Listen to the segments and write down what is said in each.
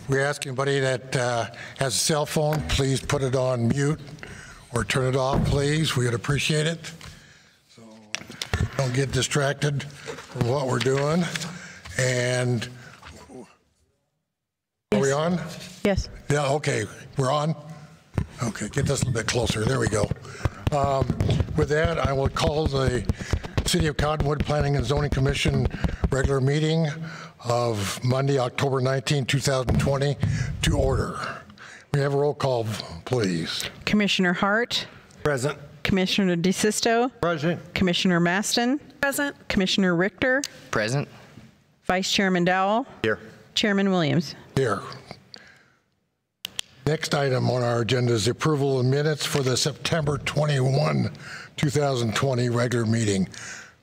We ask anybody that has a cell phone, please put it on mute or turn it off, please. We would appreciate it. So don't get distracted from what we're doing. And are we on? Yes. Yeah, okay. We're on? Okay, get this a little bit closer. There we go. With that, I will call the City of Cottonwood Planning and Zoning Commission regular meeting of Monday, October 19, 2020 to order. We have a roll call, please. Commissioner Hart. Present. Commissioner DeSisto. Present. Commissioner Maston. Present. Commissioner Richter. Present. Vice Chairman Dowell. Here. Chairman Williams. Here. Next item on our agenda is the approval of minutes for the September 21, 2020 regular meeting.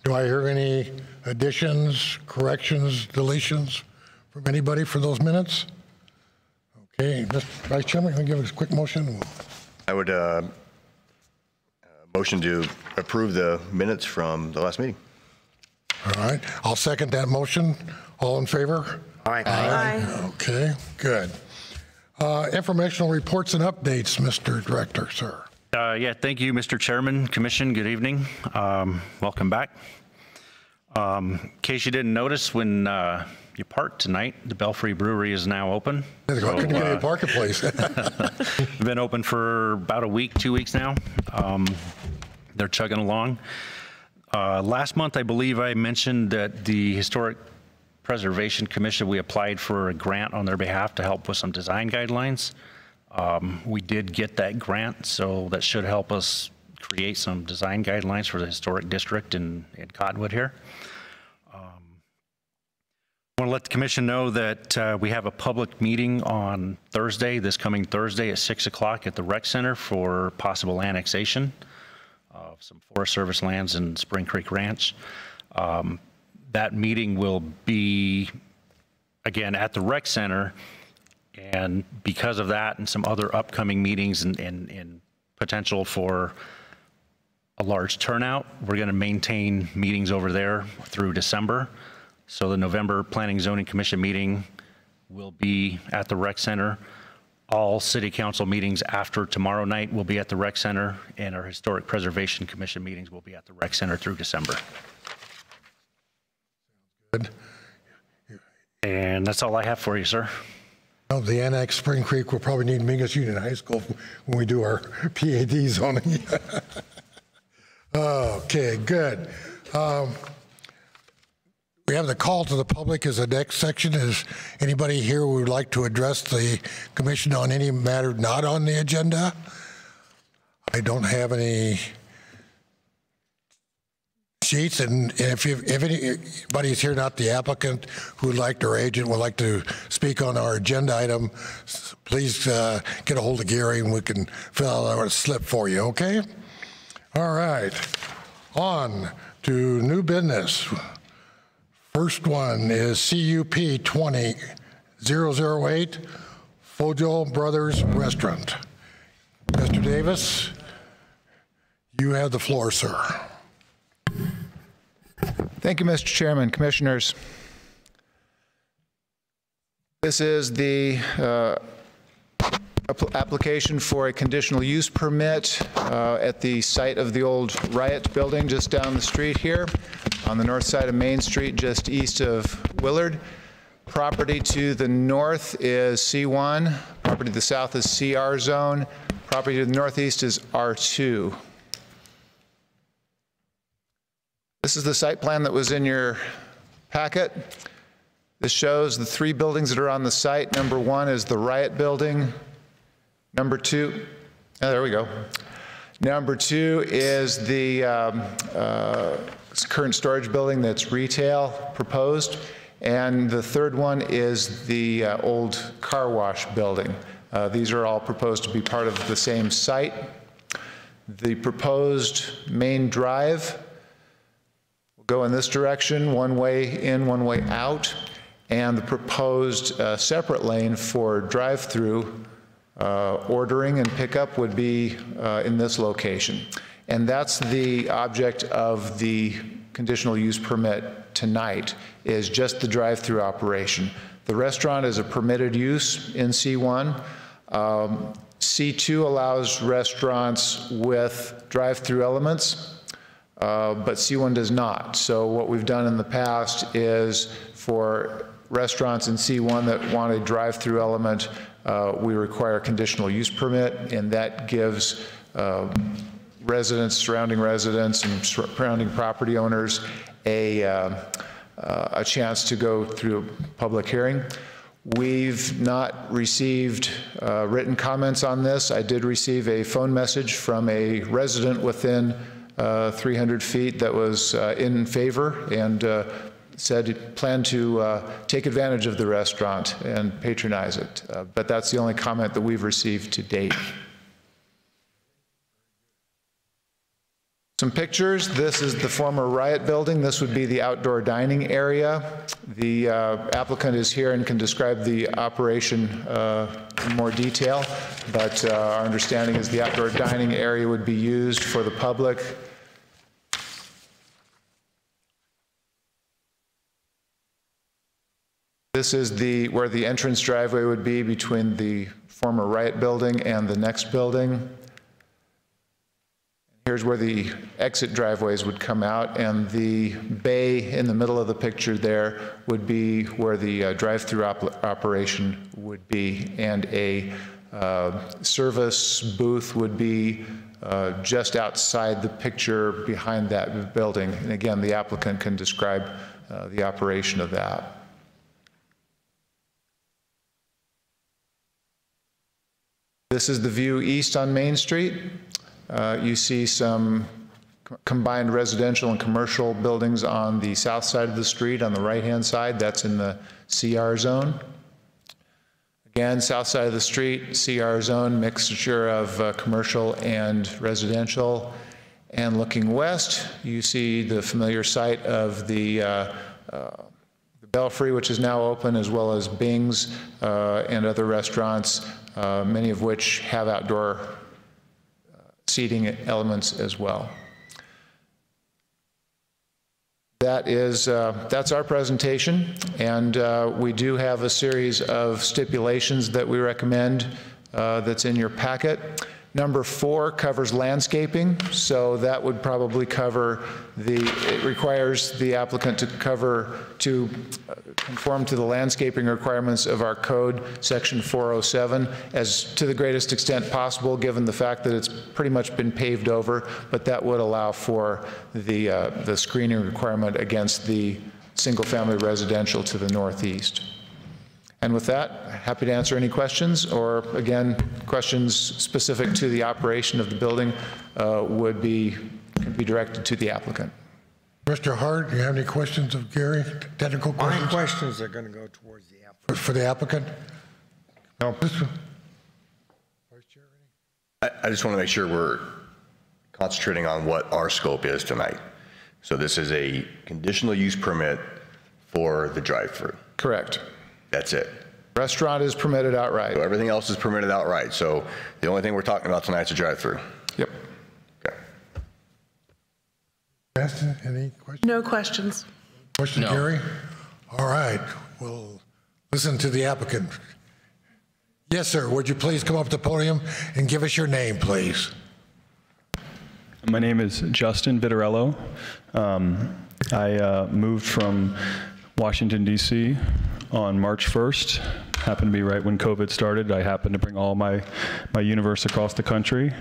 Do I hear any additions, corrections, deletions from anybody for those minutes? Okay, Mr. Vice Chairman, can you give us a quick motion? I would motion to approve the minutes from the last meeting. All right, I'll second that motion. All in favor? Aye. Aye. Okay, good. Informational reports and updates, Mr. Director, sir. Yeah, thank you, Mr. Chairman, Commission. Good evening. Welcome back. In case you didn't notice, when you parked tonight, the Belfry Brewery is now open. I couldn't get any parking place. Been open for about a week, 2 weeks now. They're chugging along. Last month, I believe I mentioned that the Historic Preservation Commission, we applied for a grant on their behalf to help with some design guidelines. We did get that grant, so that should help us create some design guidelines for the historic district in Cottonwood here. I want to let the commission know that we have a public meeting on Thursday, this coming Thursday at 6 o'clock at the Rec Center for possible annexation of some Forest Service lands in Spring Creek Ranch. That meeting will be, again, at the Rec Center, and because of that and some other upcoming meetings and potential for a large turnout, we're going to maintain meetings over there through December. So the November Planning Zoning Commission meeting will be at the Rec Center. All City Council meetings after tomorrow night will be at the Rec Center, and our Historic Preservation Commission meetings will be at the Rec Center through December. Good. And that's all I have for you, sir. Well, the annex Spring Creek will probably need Mingus Union High School when we do our PAD zoning. Okay, good. We have the call to the public as the next section. Is anybody here who would like to address the commission on any matter not on the agenda? I don't have any sheets, and if anybody's here, not the applicant, who would like, or agent would like to speak on our agenda item, please get a hold of Gary and we can fill out a slip for you, okay? All right, on to new business. First one is CUP 20008, Fojo Brothers Restaurant. Mr. Davis, you have the floor, sir. Thank you, Mr. Chairman, Commissioners. This is the application for a conditional use permit at the site of the old Riot building just down the street here on the north side of Main Street, just east of Willard. Property to the north is C1. Property to the south is CR zone. Property to the northeast is R2. This is the site plan that was in your packet. This shows the three buildings that are on the site. Number one is the Riot building. Number two, oh, there we go. Number two is the current storage building that's retail proposed. And the third one is the old car wash building. These are all proposed to be part of the same site. The proposed main drive will go in this direction, one way in, one way out, and the proposed separate lane for drive-through ordering and pickup would be in this location. And that's the object of the conditional use permit tonight, is just the drive-through operation. The restaurant is a permitted use in C1. C2 allows restaurants with drive-through elements, but C1 does not. So what we've done in the past is for restaurants in C1 that want a drive-through element, we require a conditional use permit, and that gives residents, surrounding residents and surrounding property owners a chance to go through a public hearing. We've not received written comments on this. I did receive a phone message from a resident within 300 feet that was in favor and said it planned to take advantage of the restaurant and patronize it. But that's the only comment that we've received to date. Some pictures. This is the former Riot building. This would be the outdoor dining area. The applicant is here and can describe the operation in more detail, but our understanding is the outdoor dining area would be used for the public. This is where the entrance driveway would be between the former Riot building and the next building. Here's where the exit driveways would come out, and the bay in the middle of the picture there would be where the drive-through operation would be, and a service booth would be just outside the picture behind that building. And again, the applicant can describe the operation of that. This is the view east on Main Street. You see some combined residential and commercial buildings on the south side of the street. On the right-hand side, that's in the CR zone. Again, south side of the street, CR zone, mixture of commercial and residential. And looking west, you see the familiar site of the Belfry, which is now open, as well as Bing's and other restaurants, many of which have outdoor seating elements as well. That's our presentation, and we do have a series of stipulations that we recommend that's in your packet. Number 4 covers landscaping, so that would probably cover it requires the applicant to conform to the landscaping requirements of our code, section 407, as to the greatest extent possible, given the fact that it's pretty much been paved over, but that would allow for the screening requirement against the single-family residential to the northeast. And with that, happy to answer any questions, or again, questions specific to the operation of the building can be directed to the applicant. Mr. Hart, do you have any questions of Gary? Technical questions? My questions are going to go towards the applicant. For the applicant? No. Vice Chair, I just want to make sure we're concentrating on what our scope is tonight. So this is a conditional use permit for the drive-through. Correct. That's it. Restaurant is permitted outright. So everything else is permitted outright. So the only thing we're talking about tonight is a drive-through. Yep. Okay. any questions? No questions. Question, Gary? All right. We'll listen to the applicant. Yes, sir. Would you please come up to the podium and give us your name, please? My name is Justin Vitarello. I moved from Washington, D.C. on March 1st. Happened to be right when COVID started. I happened to bring all my universe across the country.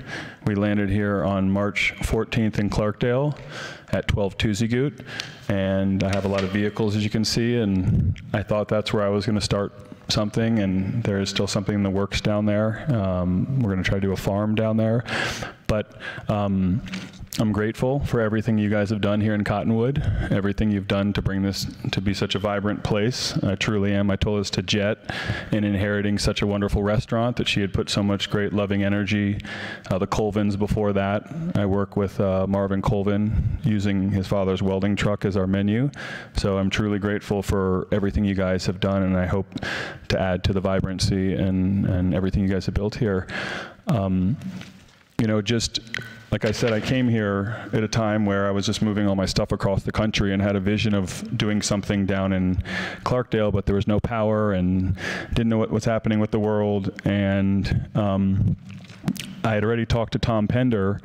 We landed here on March 14th in Clarkdale at 12 Tuesday-Goot, and I have a lot of vehicles, as you can see, and I thought that's where I was going to start something, and there is still something in the works down there. We're going to try to do a farm down there, but I'm grateful for everything you guys have done here in Cottonwood, everything you've done to bring this to be such a vibrant place. I truly am. I told this to Jet in inheriting such a wonderful restaurant that she had put so much great loving energy. The Colvins before that, I work with Marvin Colvin using his father's welding truck as our menu. So I'm truly grateful for everything you guys have done, and I hope to add to the vibrancy and everything you guys have built here. You know, just like I said, I came here at a time where I was just moving all my stuff across the country and had a vision of doing something down in Clarkdale, but there was no power and didn't know what was happening with the world. And I had already talked to Tom Pender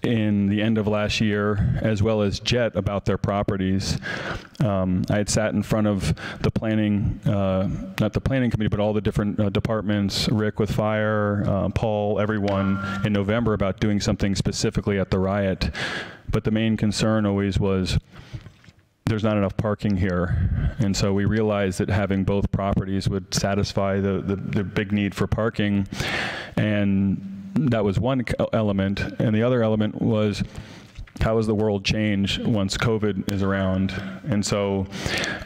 in the end of last year, as well as Jet, about their properties. I had sat in front of the planning, not the planning committee, but all the different departments, Rick with fire, Paul, everyone, in November about doing something specifically at the riot. But the main concern always was there's not enough parking here. And so we realized that having both properties would satisfy the big need for parking. And that was one element. And the other element was, how does the world change once COVID is around? And so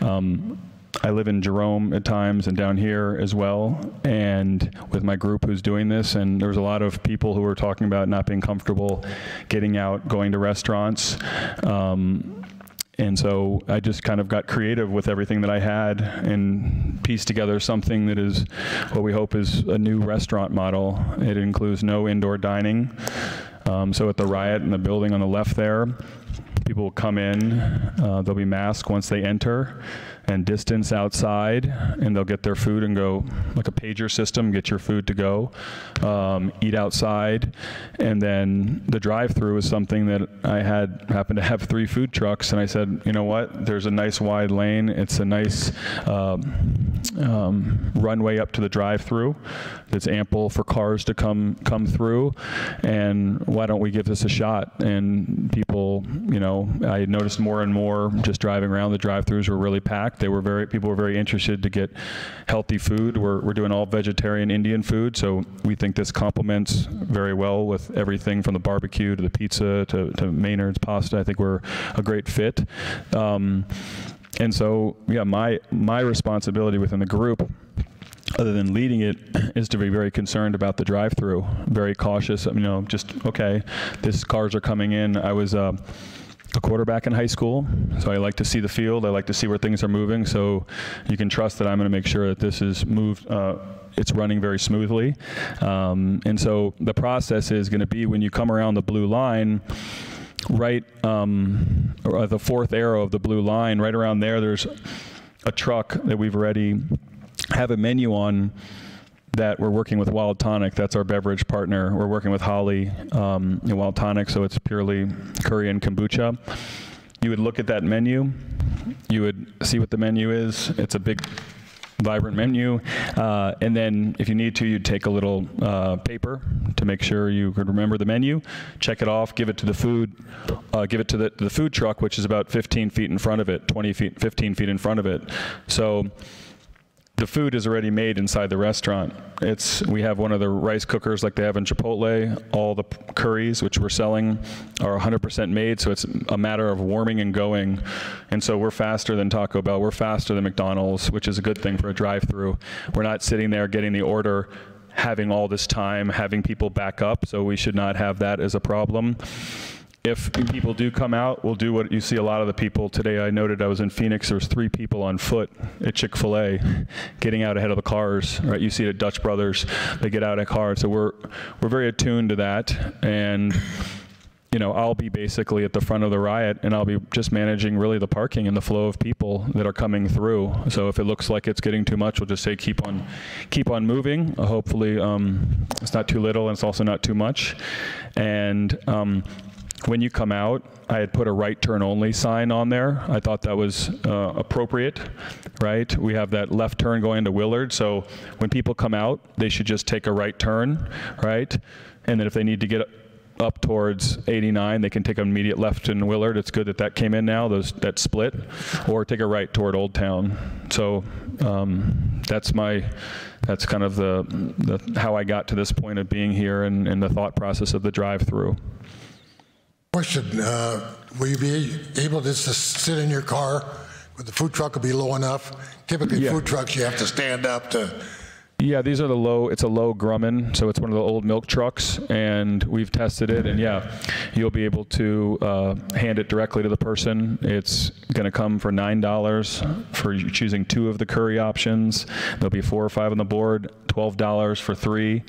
I live in Jerome at times and down here as well, and with my group who's doing this, and there was a lot of people who were talking about not being comfortable getting out, going to restaurants. And so I just kind of got creative with everything that I had and pieced together something that is what we hope is a new restaurant model. It includes no indoor dining. So at the riot in the building on the left there, people will come in, they'll be masked once they enter, and distance outside, and they'll get their food and go, like a pager system, get your food to go, eat outside. And then the drive-through is something that I happened to have 3 food trucks, and I said, you know what, there's a nice wide lane, it's a nice runway up to the drive-through that's ample for cars to come through, and why don't we give this a shot? And people, you know, I noticed more and more just driving around, the drive-throughs were really packed. People were very interested to get healthy food. We're doing all vegetarian Indian food, so we think this complements very well with everything from the barbecue to the pizza to Maynard's pasta. I think we're a great fit. And so, yeah, my responsibility within the group, other than leading it, is to be very concerned about the drive-through, very cautious. You know, just, okay, these cars are coming in. I was a quarterback in high school, so I like to see the field. I like to see where things are moving, so you can trust that I'm going to make sure that this is moved, it's running very smoothly. And so the process is going to be, when you come around the blue line, right, or the 4th arrow of the blue line, right around there's a truck that we've already have a menu on that we're working with Wild Tonic. That's our beverage partner. We're working with Holly in Wild Tonic, so it's purely curry and kombucha. You would look at that menu. You would see what the menu is. It's a big, vibrant menu. And then if you need to, you'd take a little paper to make sure you could remember the menu, check it off, give it to the food, give it to the food truck, which is about 15 feet in front of it, 20 feet, 15 feet in front of it. So the food is already made inside the restaurant. We have one of the rice cookers like they have in Chipotle. All the curries, which we're selling, are 100% made, so it's a matter of warming and going. And so we're faster than Taco Bell. We're faster than McDonald's, which is a good thing for a drive-through. We're not sitting there getting the order, having all this time, having people back up, so we should not have that as a problem. If people do come out, we'll do what you see a lot of the people. Today I noted I was in Phoenix, there was 3 people on foot at Chick-fil-A getting out ahead of the cars, right? You see it at Dutch Brothers, they get out of cars. So we're very attuned to that. And you know, I'll be basically at the front of the riot, and I'll be just managing really the parking and the flow of people that are coming through. So if it looks like it's getting too much, we'll just say keep on moving. Hopefully it's not too little and it's also not too much. And when you come out, I had put a right turn only sign on there. I thought that was appropriate, right? We have that left turn going to Willard, so when people come out, they should just take a right turn, right? And then if they need to get up towards 89, they can take an immediate left in Willard. It's good that that came in now, that split, or take a right toward Old Town. So that's kind of the how I got to this point of being here and the thought process of the drive-through. Question, will you be able just to sit in your car? Would the food truck will be low enough? Typically, Yeah. food trucks, you have to stand up to Yeah, these are the low, it's a low Grumman, so it's one of the old milk trucks, and we've tested it, and yeah, you'll be able to hand it directly to the person. It's going to come for $9 for choosing 2 of the curry options. There'll be 4 or 5 on the board, $12 for 3.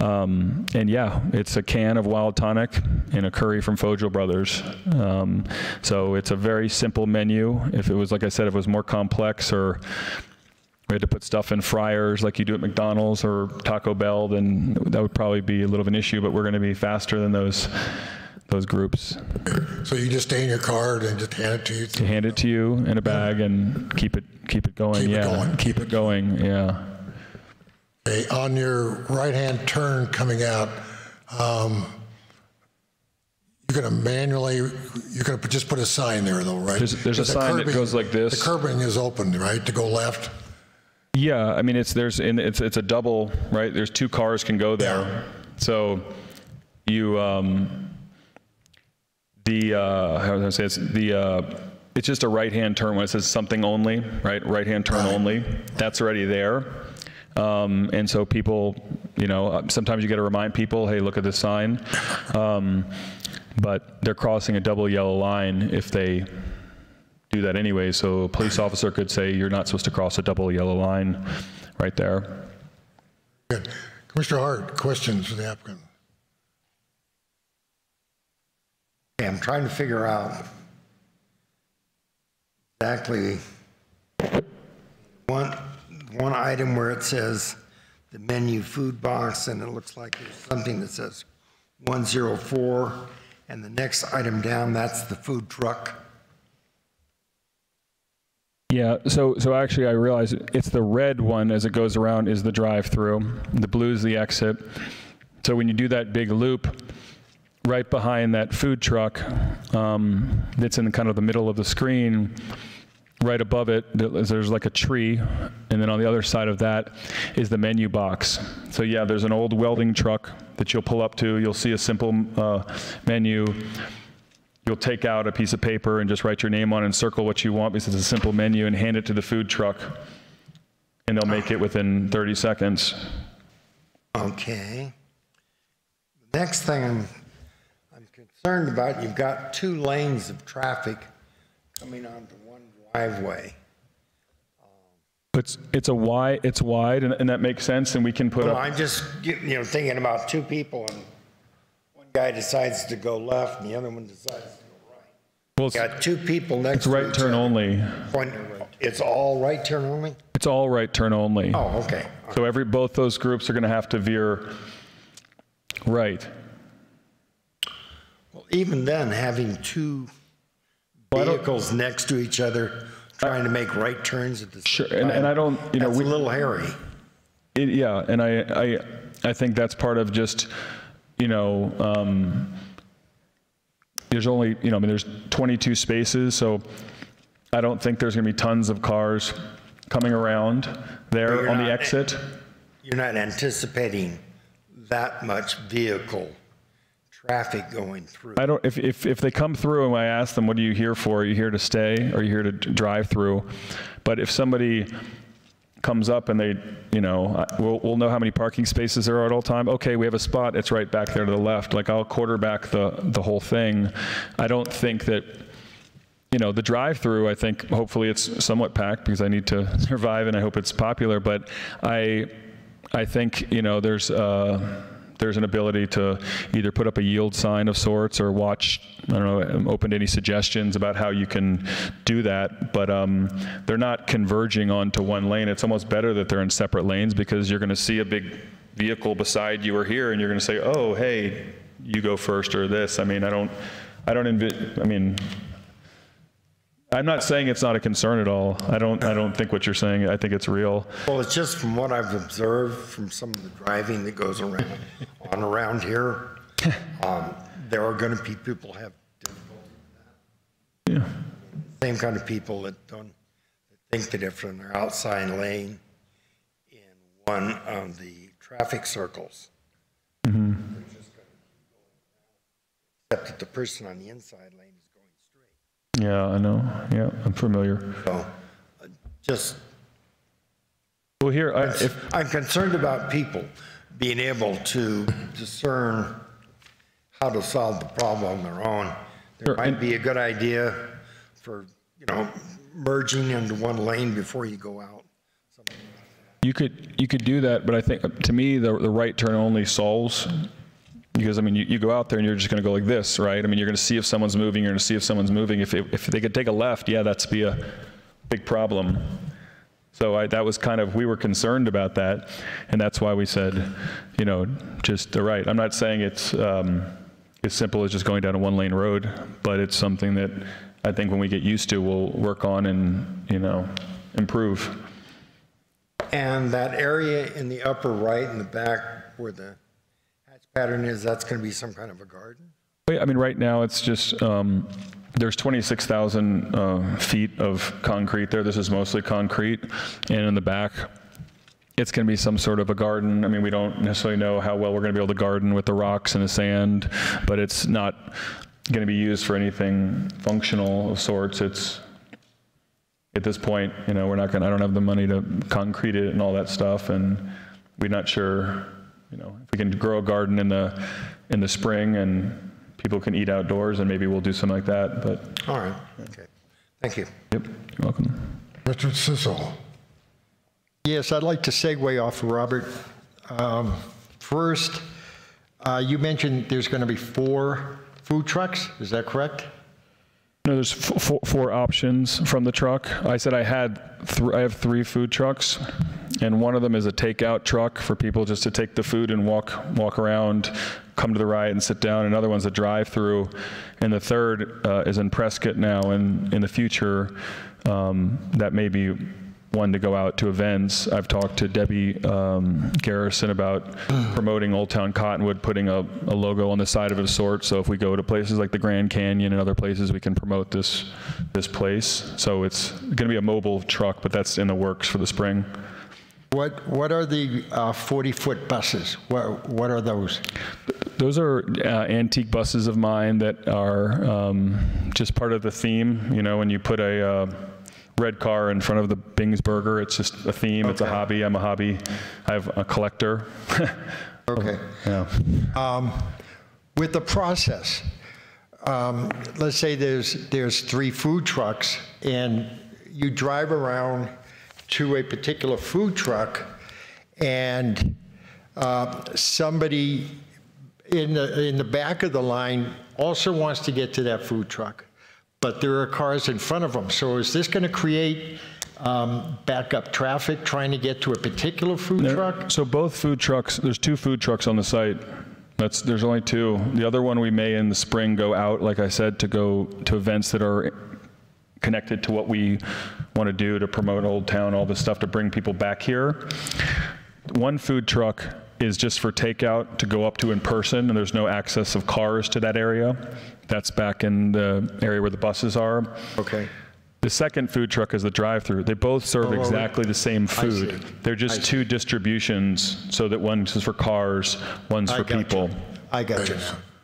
And yeah, it's a can of Wild Tonic and a curry from Fojo Brothers. So it's a very simple menu. If it was, like I said, if it was more complex, or we had to put stuff in fryers like you do at McDonald's or Taco Bell, then that would probably be a little of an issue, but we're going to be faster than those groups. So you just stay in your car and just hand it to you? To hand it to you in a bag and keep it going. Keep it going, yeah. Okay, on your right-hand turn coming out, you're going to just put a sign there, though, right? There's a sign that goes like this. The curbing is open, right, to go left? Yeah, I mean, it's a double, right? There's 2 cars can go there. Yeah. So you, how do I say it's just a right-hand turn when it says something only, right? Right-hand turn only. That's already there. And so people, sometimes you got to remind people, hey, look at this sign. But they're crossing a double yellow line if they do that anyway. So a police officer could say, you're not supposed to cross a double yellow line right there. Good. Commissioner Hart, questions for the applicant? Okay, I'm trying to figure out exactly one item where it says the menu food box, and it looks like there's something that says 104, and the next item down, that's the food truck. Yeah, so actually I realize it's the red one as it goes around is the drive-through. The blue is the exit. So when you do that big loop, right behind that food truck that's in kind of the middle of the screen, right above it, there's like a tree, and then on the other side of that is the menu box. So yeah, there's an old welding truck that you'll pull up to. You'll see a simple menu. You'll take out a piece of paper and just write your name on it and circle what you want because it's a simple menu, and hand it to the food truck, and they'll make it within 30 seconds. Okay. The next thing I'm concerned about, you've got 2 lanes of traffic coming onto one driveway. It's wide, and that makes sense, and we can put up. I'm just thinking about 2 people, and one guy decides to go left, and the other one decides to go right. Well, You got 2 people next to each other. it's right turn only. It's all right turn only? It's all right turn only. Oh, okay. So both those groups are going to have to veer right. Well, even then, having 2 vehicles next to each other trying to make right turns at the same time. And I don't, that's a little hairy. Yeah, and I think that's part of just, there's only, there's 22 spaces, so I don't think there's going to be tons of cars coming around there on the exit. You're not anticipating that much vehicle traffic going through. I don't. If they come through and I ask them, "What are you here for? Are you here to stay? Or are you here to drive through?" But if somebody comes up and they, we'll know how many parking spaces there are at all time. Okay, we have a spot. It's right back there to the left. Like I'll quarterback the whole thing. I don't think that. The drive-through, I think hopefully it's somewhat packed because I need to survive and I hope it's popular. But I think there's an ability to either put up a yield sign of sorts or watch, I don't know, I'm open to any suggestions about how you can do that, but they're not converging onto one lane. It's almost better that they're in separate lanes because you're going to see a big vehicle beside you or here, and you're going to say, oh, hey, you go first or this. I mean, I'm not saying it's not a concern at all. I don't think what you're saying, I think it's real. Well, it's just from what I've observed from some of the driving that goes around here, there are going to be people who have difficulty with that. Yeah. Same kind of people that think that if they're in their outside lane in one of the traffic circles, they're just going to keep going around, except that the person on the inside lane is going straight. Yeah, I know. Yeah, I'm familiar. So, just Well, here, I'm concerned about people being able to discern how to solve the problem on their own. There might be a good idea for, merging into one lane before you go out. you could do that, but I think, to me, the right turn only solves, because, I mean, you go out there and you're just going to go like this, right? I mean, you're going to see if someone's moving, you're going to see if someone's moving. If they could take a left, yeah, that's be a big problem. So that was kind of, we were concerned about that, and that's why we said, just the right. I'm not saying it's as simple as just going down a one-lane road, but it's something that I think when we get used to, we'll work on and, improve. And that area in the upper right in the back where the hatch pattern is, that's going to be some kind of a garden? I mean, right now it's just, there's 26,000 feet of concrete there. This is mostly concrete. And in the back, it's going to be some sort of a garden. I mean, we don't necessarily know how well we're going to be able to garden with the rocks and the sand, but it's not going to be used for anything functional of sorts. It's, at this point, we're not going to, I don't have the money to concrete it and all that stuff. And we're not sure, if we can grow a garden in the spring and people can eat outdoors, and maybe we'll do something like that, but. All right, okay. Thank you. Yep, you're welcome. Richard Sissel. Yes, I'd like to segue off of Robert. First, you mentioned there's going to be 4 food trucks, is that correct? No, there's 4 options from the truck. I said I have 3 food trucks, and one of them is a takeout truck for people just to take the food and walk around, come to the right and sit down. Another one's a drive-through, and the third is in Prescott now, and in the future, that may be one to go out to events. I've talked to Debbie Garrison about promoting Old Town Cottonwood, putting a logo on the side of it of sorts. So if we go to places like the Grand Canyon and other places, we can promote this place. So it's going to be a mobile truck, but that's in the works for the spring. What are the 40-foot buses? What are those? Those are antique buses of mine that are just part of the theme. When you put a red car in front of the Bing's Burger, it's just a theme. Okay. It's a hobby. I'm a collector. Okay. Yeah. With the process, let's say there's 3 food trucks, and you drive around to a particular food truck, and somebody in the back of the line also wants to get to that food truck, but there are cars in front of them. So is this going to create backup traffic trying to get to a particular food truck? So both food trucks, there's 2 food trucks on the site. There's only 2. The other one we may in the spring go out, like I said, to go to events that are connected to what we want to do to promote Old Town, all this stuff to bring people back here. One food truck is just for takeout to go up to in person, and there's no access of cars to that area. That's back in the area where the buses are. Okay. The second food truck is the drive-through. They both serve exactly the same food. They're just 2 distributions, so that one's for cars, one's for people. I got you.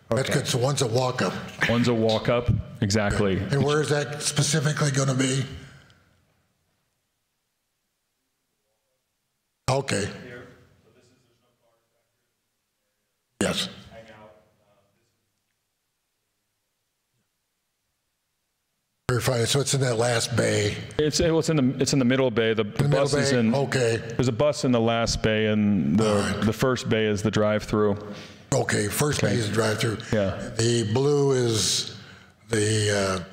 That's good. So one's a walk-up. One's a walk-up, exactly. Okay. And where is that specifically going to be? Okay. Yes. Very fine. So it's in that last bay. It's in the middle bay. The bus is in. Okay. There's a bus in the last bay, and the first bay is the drive-through. Okay. First bay is the drive-through. Yeah. The blue is the.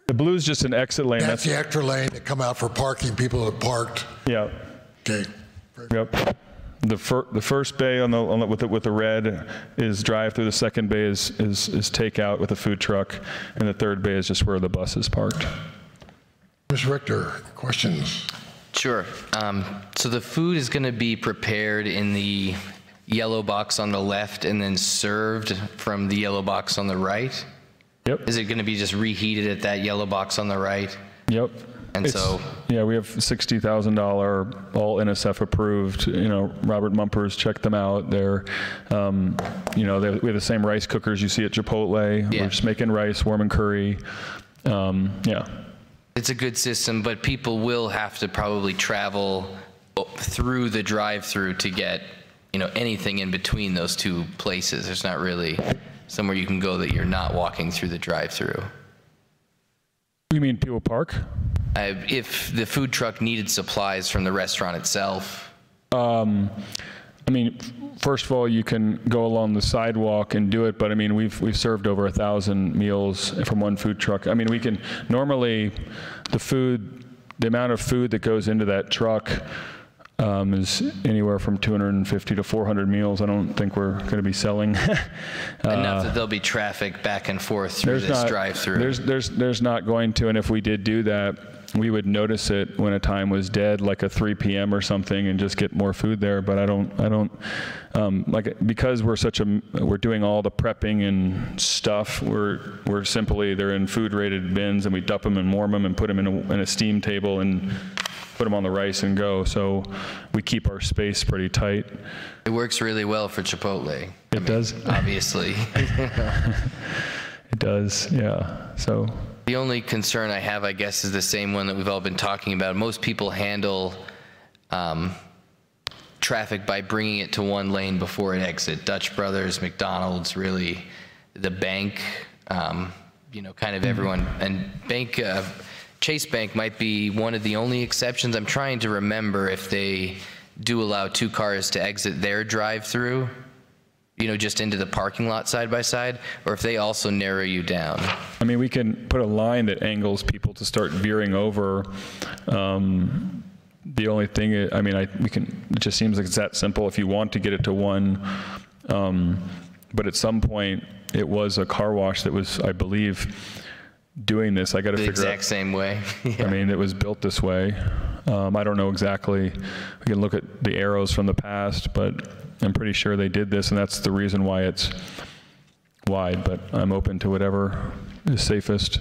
The blue is just an exit lane. That's the extra lane that come out for parking. People that parked. Yeah. Okay. Yep. The first bay with the red is drive-through. The second bay is takeout with a food truck, and the third bay is just where the bus is parked. Ms. Richter, questions? Sure. So the food is going to be prepared in the yellow box on the left and then served from the yellow box on the right? Yep. Is it going to be just reheated at that yellow box on the right? Yep. And yeah, we have $60,000 all NSF approved. Robert Mumpers checked them out. They're, we have the same rice cookers you see at Chipotle. Yeah. We're just making rice, warm and curry. Yeah. It's a good system, but people will have to probably travel through the drive-through to get, you know, anything in between those two places. There's not really somewhere you can go that you're not walking through the drive-through. You mean people park? If the food truck needed supplies from the restaurant itself. I mean, first of all, you can go along the sidewalk and do it, but I mean, we've served over 1,000 meals from one food truck. I mean, we can normally the amount of food that goes into that truck is anywhere from 250 to 400 meals. I don't think we're going to be selling enough that there'll be traffic back and forth through this drive-through. There's not going to, and if we did do that, we would notice it when a time was dead, like a 3 p.m. or something, and just get more food there. But I don't like, because we're doing all the prepping and stuff. We're simply, they're in food rated bins, and we dump them and warm them and put them in a steam table and put them on the rice and go. So we keep our space pretty tight. It works really well for Chipotle. It does? Obviously. It does, yeah. So the only concern I have, I guess, is the same one that we've all been talking about. Most people handle traffic by bringing it to one lane before it exits. Dutch Brothers, McDonald's, really, the bank, you know, kind of everyone. And Chase Bank might be one of the only exceptions. I'm trying to remember if they do allow 2 cars to exit their drive-through, you know, just into the parking lot side by side, or if they also narrow you down. I mean, we can put a line that angles people to start veering over. The only thing is, I mean, it just seems like it's that simple if you want to get it to one. But at some point, it was a car wash that was, I believe, doing this. I got to figure out the exact same way. Yeah. I mean, it was built this way. I don't know exactly. We can look at the arrows from the past, but I'm pretty sure they did this, and that's the reason why it's wide. But I'm open to whatever is safest.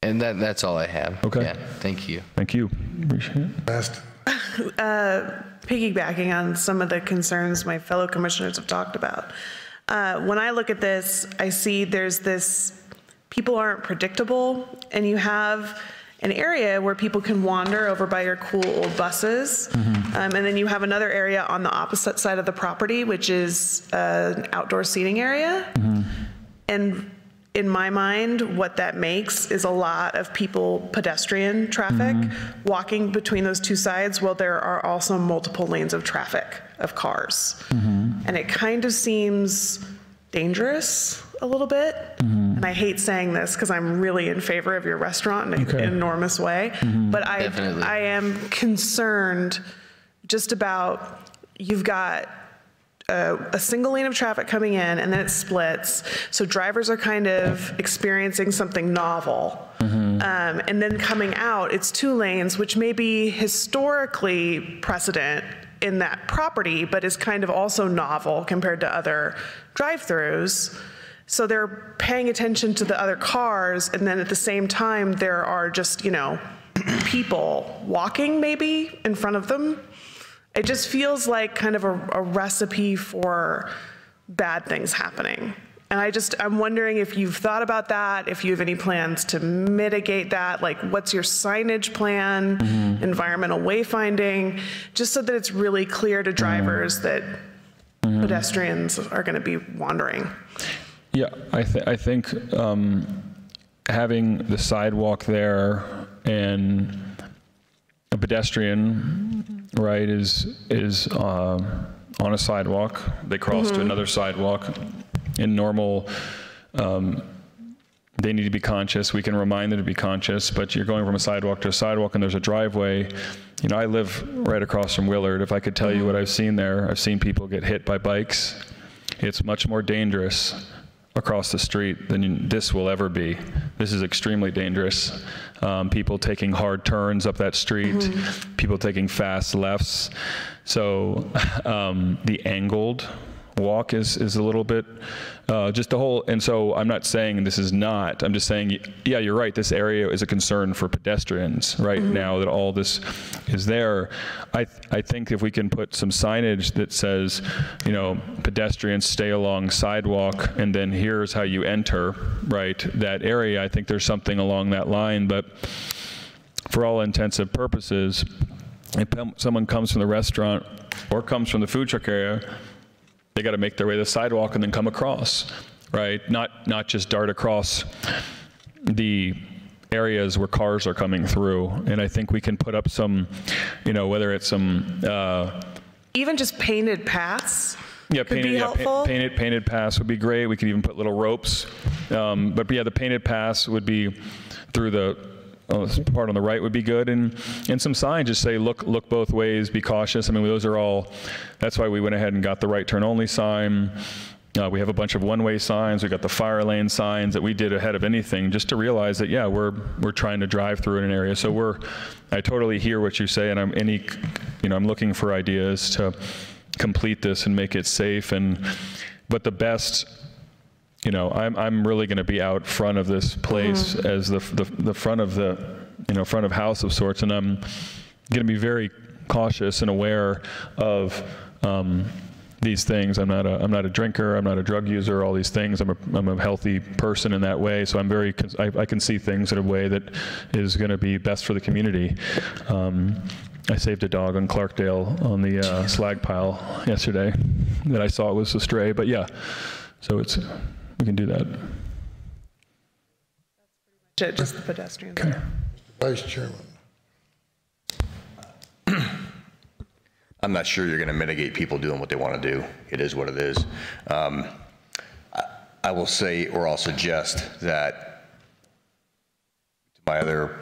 And that's all I have. Okay. Yeah, thank you. Thank you. Appreciate it. Best. Piggybacking on some of the concerns my fellow commissioners have talked about. When I look at this, I see there's this, people aren't predictable, and you have an area where people can wander over by your cool old buses. And then you have another area on the opposite side of the property, which is an outdoor seating area. And in my mind, what that makes is a lot of pedestrian traffic walking between those two sides, while there are also multiple lanes of traffic of cars. And it kind of seems dangerous a little bit. And I hate saying this because I'm really in favor of your restaurant in an enormous way, but I am concerned just about, you've got a single lane of traffic coming in, and then it splits. So drivers are kind of experiencing something novel. And then coming out, it's 2 lanes, which may be historically precedent in that property, but is kind of also novel compared to other drive-throughs. So they're paying attention to the other cars, and then at the same time, there are just, you know, people walking maybe in front of them. It just feels like kind of a recipe for bad things happening. And I'm wondering if you've thought about that, if you have any plans to mitigate that, like what's your signage plan, environmental wayfinding, just so that it's really clear to drivers that pedestrians are going to be wandering. Yeah, I think having the sidewalk there and a pedestrian, right, is on a sidewalk. They cross to another sidewalk. In normal, they need to be conscious. We can remind them to be conscious, but you're going from a sidewalk to a sidewalk, and there's a driveway. You know, I live right across from Willard. If I could tell you what I've seen there, I've seen people get hit by bikes. It's much more dangerous across the street than this will ever be. This is extremely dangerous. People taking hard turns up that street, people taking fast lefts. So the angled walk is a little bit, just the whole, and so I'm not saying this is not, I'm just saying, yeah, you're right, this area is a concern for pedestrians right now that all this is there. I think if we can put some signage that says, you know, pedestrians stay along sidewalk, and then here's how you enter, right, that area, I think there's something along that line, but for all intensive purposes, if someone comes from the restaurant or comes from the food truck area, they got to make their way to the sidewalk and then come across, right? Not just dart across the areas where cars are coming through. And I think we can put up some, whether it's some even just painted paths. Yeah, could be helpful. Painted paths would be great. We could even put little ropes. But yeah, the painted paths would be through the part on the right would be good, and some signs just say look both ways, be cautious. I mean, those are all. That's why we went ahead and got the right turn only sign. We have a bunch of one-way signs. We got the fire lane signs that we did ahead of anything, just to realize that we're trying to drive through in an area. So I totally hear what you say, and I'm looking for ideas to complete this and make it safe. But the best, I'm really going to be out front of this place as the front of the front of house of sorts, and I'm going to be very cautious and aware of these things. I'm not a drinker. I'm not a drug user. All these things. I'm a healthy person in that way. So I can see things in a way that is going to be best for the community. I saved a dog on Clarkdale on the slag pile yesterday that I saw was a stray. But yeah, so we can do that. Just the pedestrians. Okay. Vice Chairman. I'm not sure you're going to mitigate people doing what they want to do. It is what it is. I will say, or I'll suggest that to my other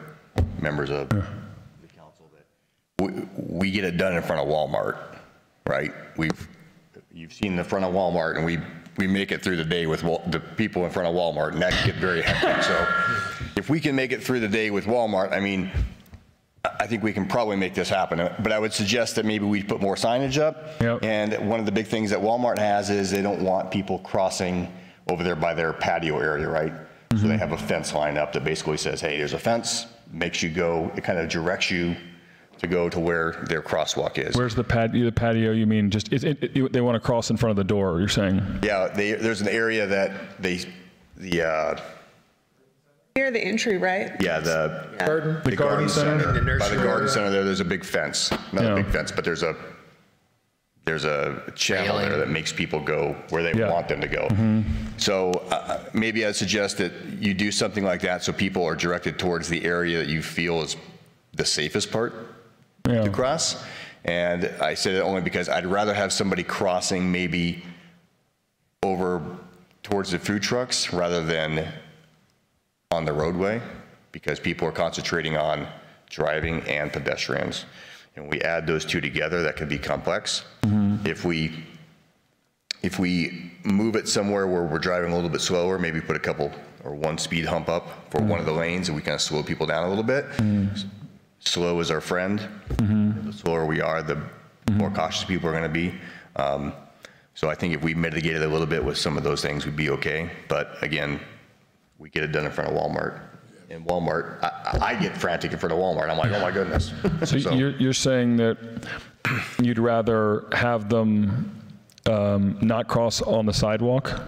members of the council that we get it done in front of Walmart, right? You've seen the front of Walmart, and we make it through the day with the people in front of Walmart, and that can get very hectic. So if we can make it through the day with Walmart, I think we can probably make this happen, but I would suggest that maybe we put more signage up. Yep. And one of the big things that Walmart has is they don't want people crossing over there by their patio area, right? So they have a fence line up that basically says, hey, there's a fence, makes you go, it kind of directs you to go to where their crosswalk is. Where's the patio? You mean just, they want to cross in front of the door, you're saying? Yeah, there's an area that Near the entry, right? yeah, the garden center? By the garden center there's a big fence. Not a big fence, but there's a channel there that makes people go where they want them to go. So maybe I'd suggest that you do something like that so people are directed towards the area that you feel is the safest part to cross. And I said it only because I'd rather have somebody crossing maybe over towards the food trucks rather than on the roadway, because people are concentrating on driving and pedestrians. And we add those two together, that could be complex. If we move it somewhere where we're driving a little bit slower, maybe put a couple or one speed hump up for one of the lanes, and we kind of slow people down a little bit. Slow is our friend. The slower we are, the more cautious people are going to be. So I think if we mitigated a little bit with some of those things, we'd be okay. But again, we get it done in front of Walmart. And Walmart, I get frantic in front of Walmart. I'm like, oh my goodness. So you're saying that you'd rather have them not cross on the sidewalk?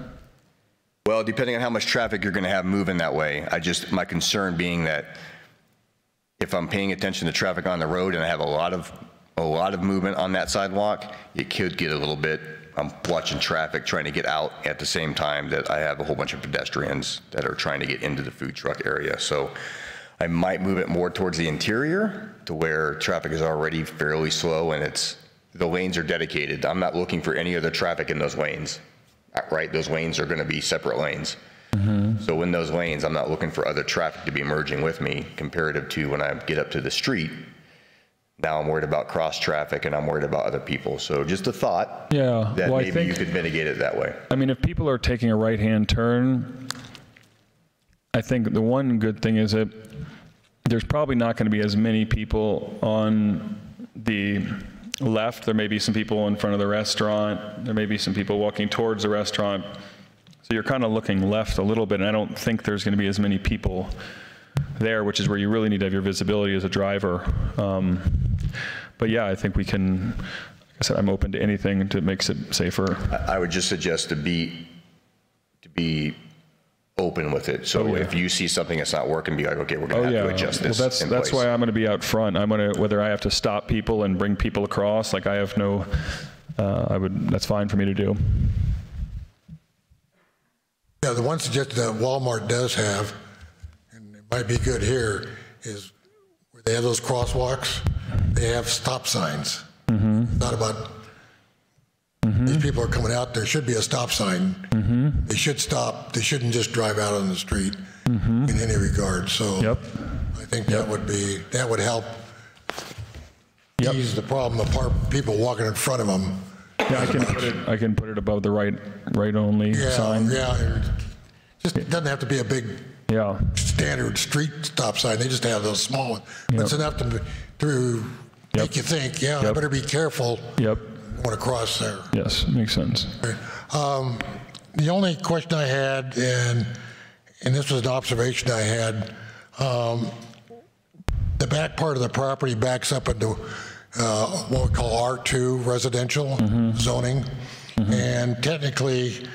Well, depending on how much traffic you're going to have moving that way. My concern being that if I'm paying attention to traffic on the road and I have a lot of movement on that sidewalk, it could get a little bit. I'm watching traffic, trying to get out at the same time that I have a whole bunch of pedestrians that are trying to get into the food truck area. So I might move it more towards the interior to where traffic is already fairly slow and the lanes are dedicated. I'm not looking for any other traffic in those lanes, right? Those lanes are going to be separate lanes. So in those lanes, I'm not looking for other traffic to be merging with me comparative to when I get up to the street. Now I'm worried about cross traffic and I'm worried about other people. So just a thought that maybe you could mitigate it that way. I mean, if people are taking a right-hand turn, I think the one good thing is that there's probably not going to be as many people on the left. There may be some people in front of the restaurant. There may be some people walking towards the restaurant. So you're kind of looking left a little bit, and I don't think there's going to be as many people there, which is where you really need to have your visibility as a driver. But yeah, I think we can, like I said, I'm open to anything that makes it safer. I would just suggest to be open with it. So if you see something that's not working, be like, okay, we're going to have to adjust this. Well, that's why I'm going to be out front. I'm going to, whether I have to stop people and bring people across, like I have no, that's fine for me to do. Yeah, the one suggestion that Walmart does have, and it might be good here, is where they have those crosswalks, they have stop signs. It's not about these people are coming out, there should be a stop sign. They should stop. They shouldn't just drive out on the street in any regard. So I think that would help ease the problem of people walking in front of them. Yeah, I can put it above the right only sign. Yeah, it doesn't have to be a big standard street stop sign. They just have those small ones. It's enough to make you think, I better be careful. Want to cross there. Yes, makes sense. The only question I had, and this was an observation I had, the back part of the property backs up into what we call R2 residential zoning, and technically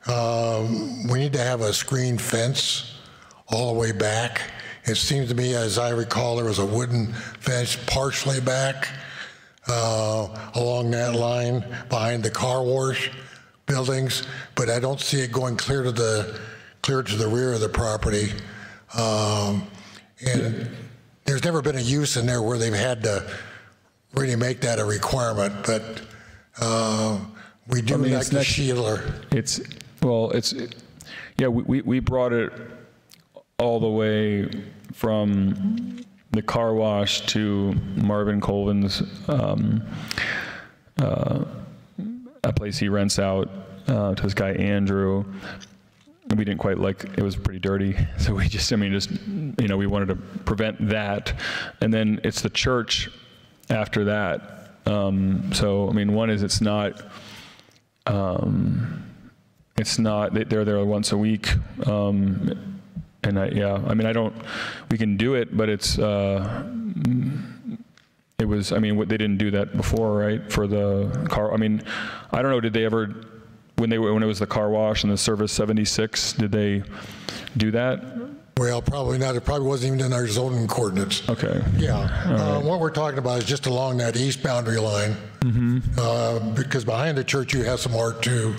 we need to have a screen fence all the way back. It seems to me, as I recall, there was a wooden fence partially back along that line behind the car wash buildings, but I don't see it going clear to the rear of the property. And there's never been a use in there where they've had to really make that a requirement, but we do like the shieldar. We brought it all the way from the car wash to Marvin Colvin's, a place he rents out to this guy Andrew. And we didn't quite like, it was pretty dirty, so we just we wanted to prevent that. And then it's the church after that. So I mean, one is it's not they're there once a week. And we can do it, but they didn't do that before, right? For the car, I mean, I don't know, did they ever, when it was the car wash and the Service 76, did they do that? Well, probably not. It probably wasn't even in our zoning coordinates. Okay. Yeah. What we're talking about is just along that east boundary line, because behind the church you have some R2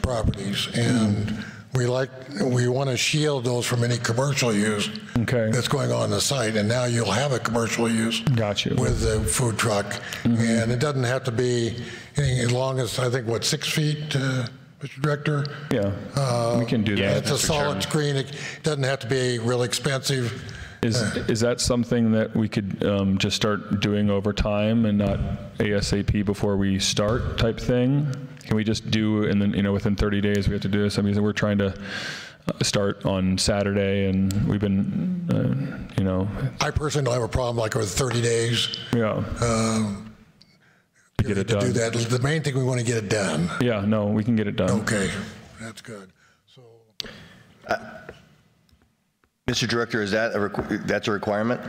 properties, and we want to shield those from any commercial use that's going on the site, and now you'll have a commercial use with the food truck, and it doesn't have to be anything as long as, I think, 6 feet, Mr. Director? Yeah, we can do that. It's a solid screen. It doesn't have to be real expensive. Is that something that we could just start doing over time and not ASAP before we start type thing? Can we just do, and then within 30 days we have to do this? I mean, we're trying to start on Saturday, and we've been, I personally don't have a problem with 30 days. Yeah. To get it done. Do that. The main thing, we want to get it done. Yeah. No, we can get it done. Okay, that's good. So. Mr. Director, is that that's a requirement?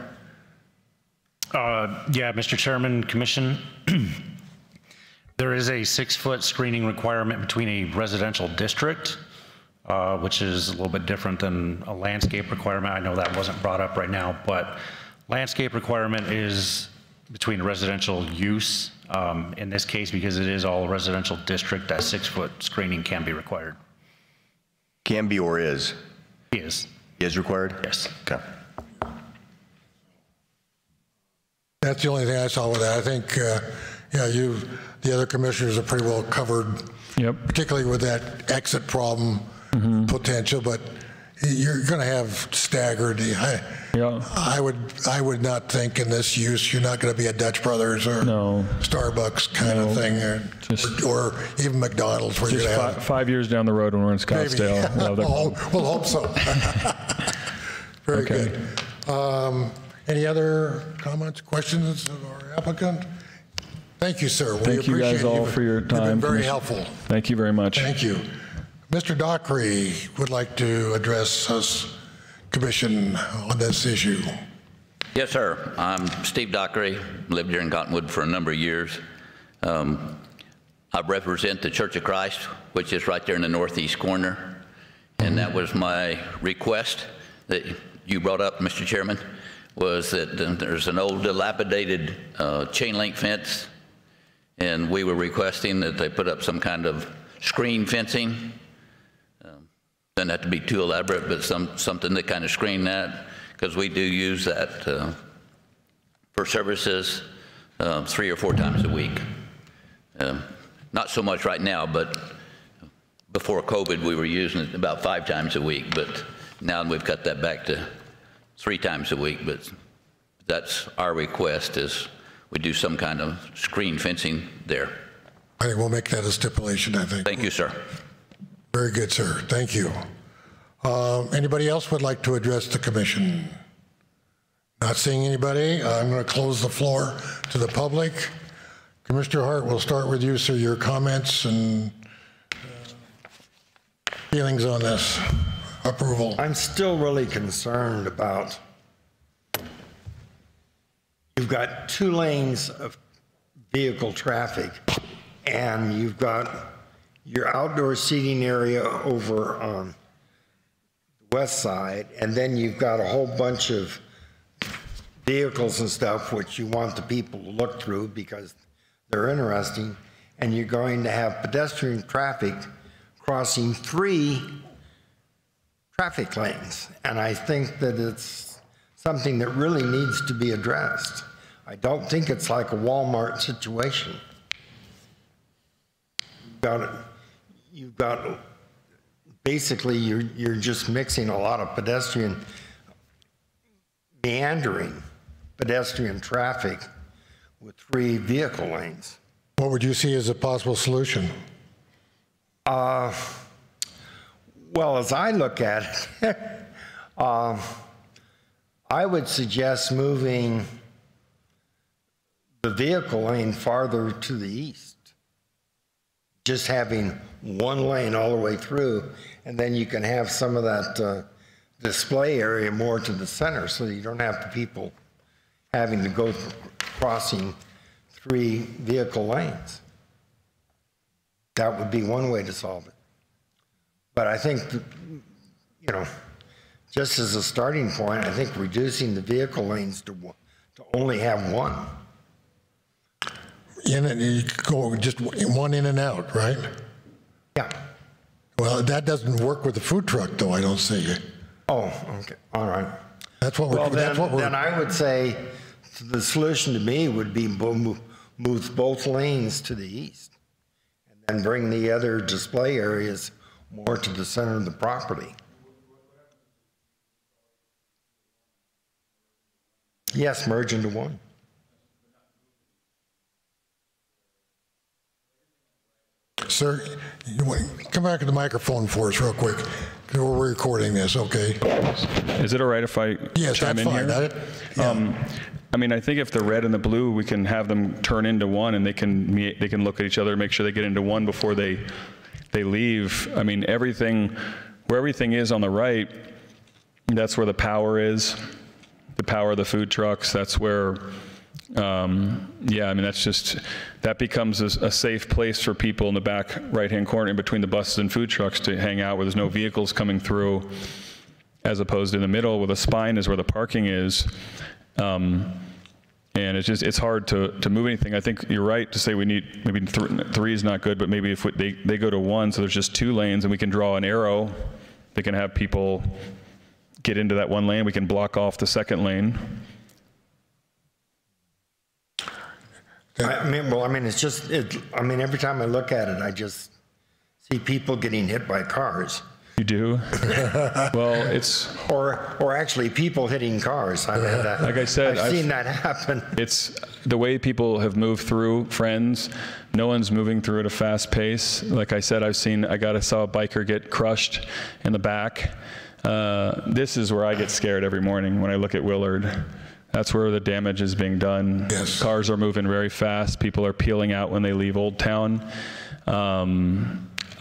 Yeah, Mr. Chairman, Commission. There is a 6-foot screening requirement between a residential district, which is a little bit different than a landscape requirement. I know that wasn't brought up right now, but landscape requirement is between residential use. In this case, because it is all residential district, that 6-foot screening can be required. Can be or is? Is. Is required? Yes. Okay. That's the only thing I saw with that. I think, the other commissioners are pretty well covered, particularly with that exit problem potential, but you're going to have staggered. I would not think in this use you're not going to be a Dutch Brothers or Starbucks kind of thing, or even McDonald's where you're going to have 5 years down the road when we're in Scottsdale. We'll hope so. Very good. Any other comments, questions of our applicant? Thank you, sir. Thank you guys all for your time. You've been very helpful. Thank you very much. Thank you. Mr. Dockery would like to address us, Commission, on this issue. Yes, sir. I'm Steve Dockery, lived here in Cottonwood for a number of years. I represent the Church of Christ, which is right there in the northeast corner. And that was my request that you brought up, Mr. Chairman, was that there's an old dilapidated chain link fence, and we were requesting that they put up some kind of screen fencing. Doesn't have to be too elaborate, but something that kind of screen that, because we do use that for services 3 or 4 times a week. Not so much right now, but before COVID, we were using it about 5 times a week, but now we've cut that back to 3 times a week. But that's our request, is we do some kind of screen fencing there. I think we'll make that a stipulation, I think. Thank you, sir. Very good, sir. Thank you. Anybody else would like to address the commission? Not seeing anybody. I'm going to close the floor to the public. Commissioner Hart, we'll start with you, sir. Your comments and feelings on this approval. I'm still really concerned about, you've got 2 lanes of vehicle traffic, and you've got your outdoor seating area over on the west side, and then you've got a whole bunch of vehicles and stuff which you want the people to look through because they're interesting, and you're going to have pedestrian traffic crossing 3 traffic lanes. And I think that it's something that really needs to be addressed. I don't think it's like a Walmart situation. You've got basically you're just mixing a lot of meandering pedestrian traffic with 3 vehicle lanes. What would you see as a possible solution? Well, as I look at it, I would suggest moving the vehicle lane farther to the east. Just having 1 lane all the way through, and then you can have some of that display area more to the center, so you don't have the people having to go crossing 3 vehicle lanes. That would be one way to solve it. But I think, just as a starting point, I think reducing the vehicle lanes to only have 1. In and you go just 1 in and out, right? Yeah. Well, that doesn't work with the food truck, though, I don't see. Oh, okay. All right. That's what we're. Then I would say the solution to me would be move both lanes to the east, and then bring the other display areas more to the center of the property. Yes, merge into 1. Sir, you want to come back to the microphone for us real quick. We're recording this, okay? Is it all right if I chime in here? I mean, I think if the red and the blue, we can have them turn into 1, and they can look at each other and make sure they get into 1 before they leave. I mean, where everything is on the right, that's where the power is. The power of the food trucks. That's where. I mean, that becomes a safe place for people in the back right-hand corner in between the buses and food trucks to hang out where there's no vehicles coming through, as opposed to in the middle where the spine is where the parking is. And it's hard to move anything. I think you're right to say we need, maybe 3 is not good, but maybe if they go to 1, so there's just 2 lanes and we can draw an arrow, they can have people get into that 1 lane, we can block off the 2nd lane. I mean, it's just, I mean, every time I look at it, I just see people getting hit by cars. You do? Well, it's... Or actually people hitting cars. I mean, like I said, I've seen that happen. It's the way people have moved through, friends. No one's moving through at a fast pace. Like I said, I saw a biker get crushed in the back. This is where I get scared every morning when I look at Willard. That's where the damage is being done. Yes. Cars are moving very fast. People are peeling out when they leave Old Town.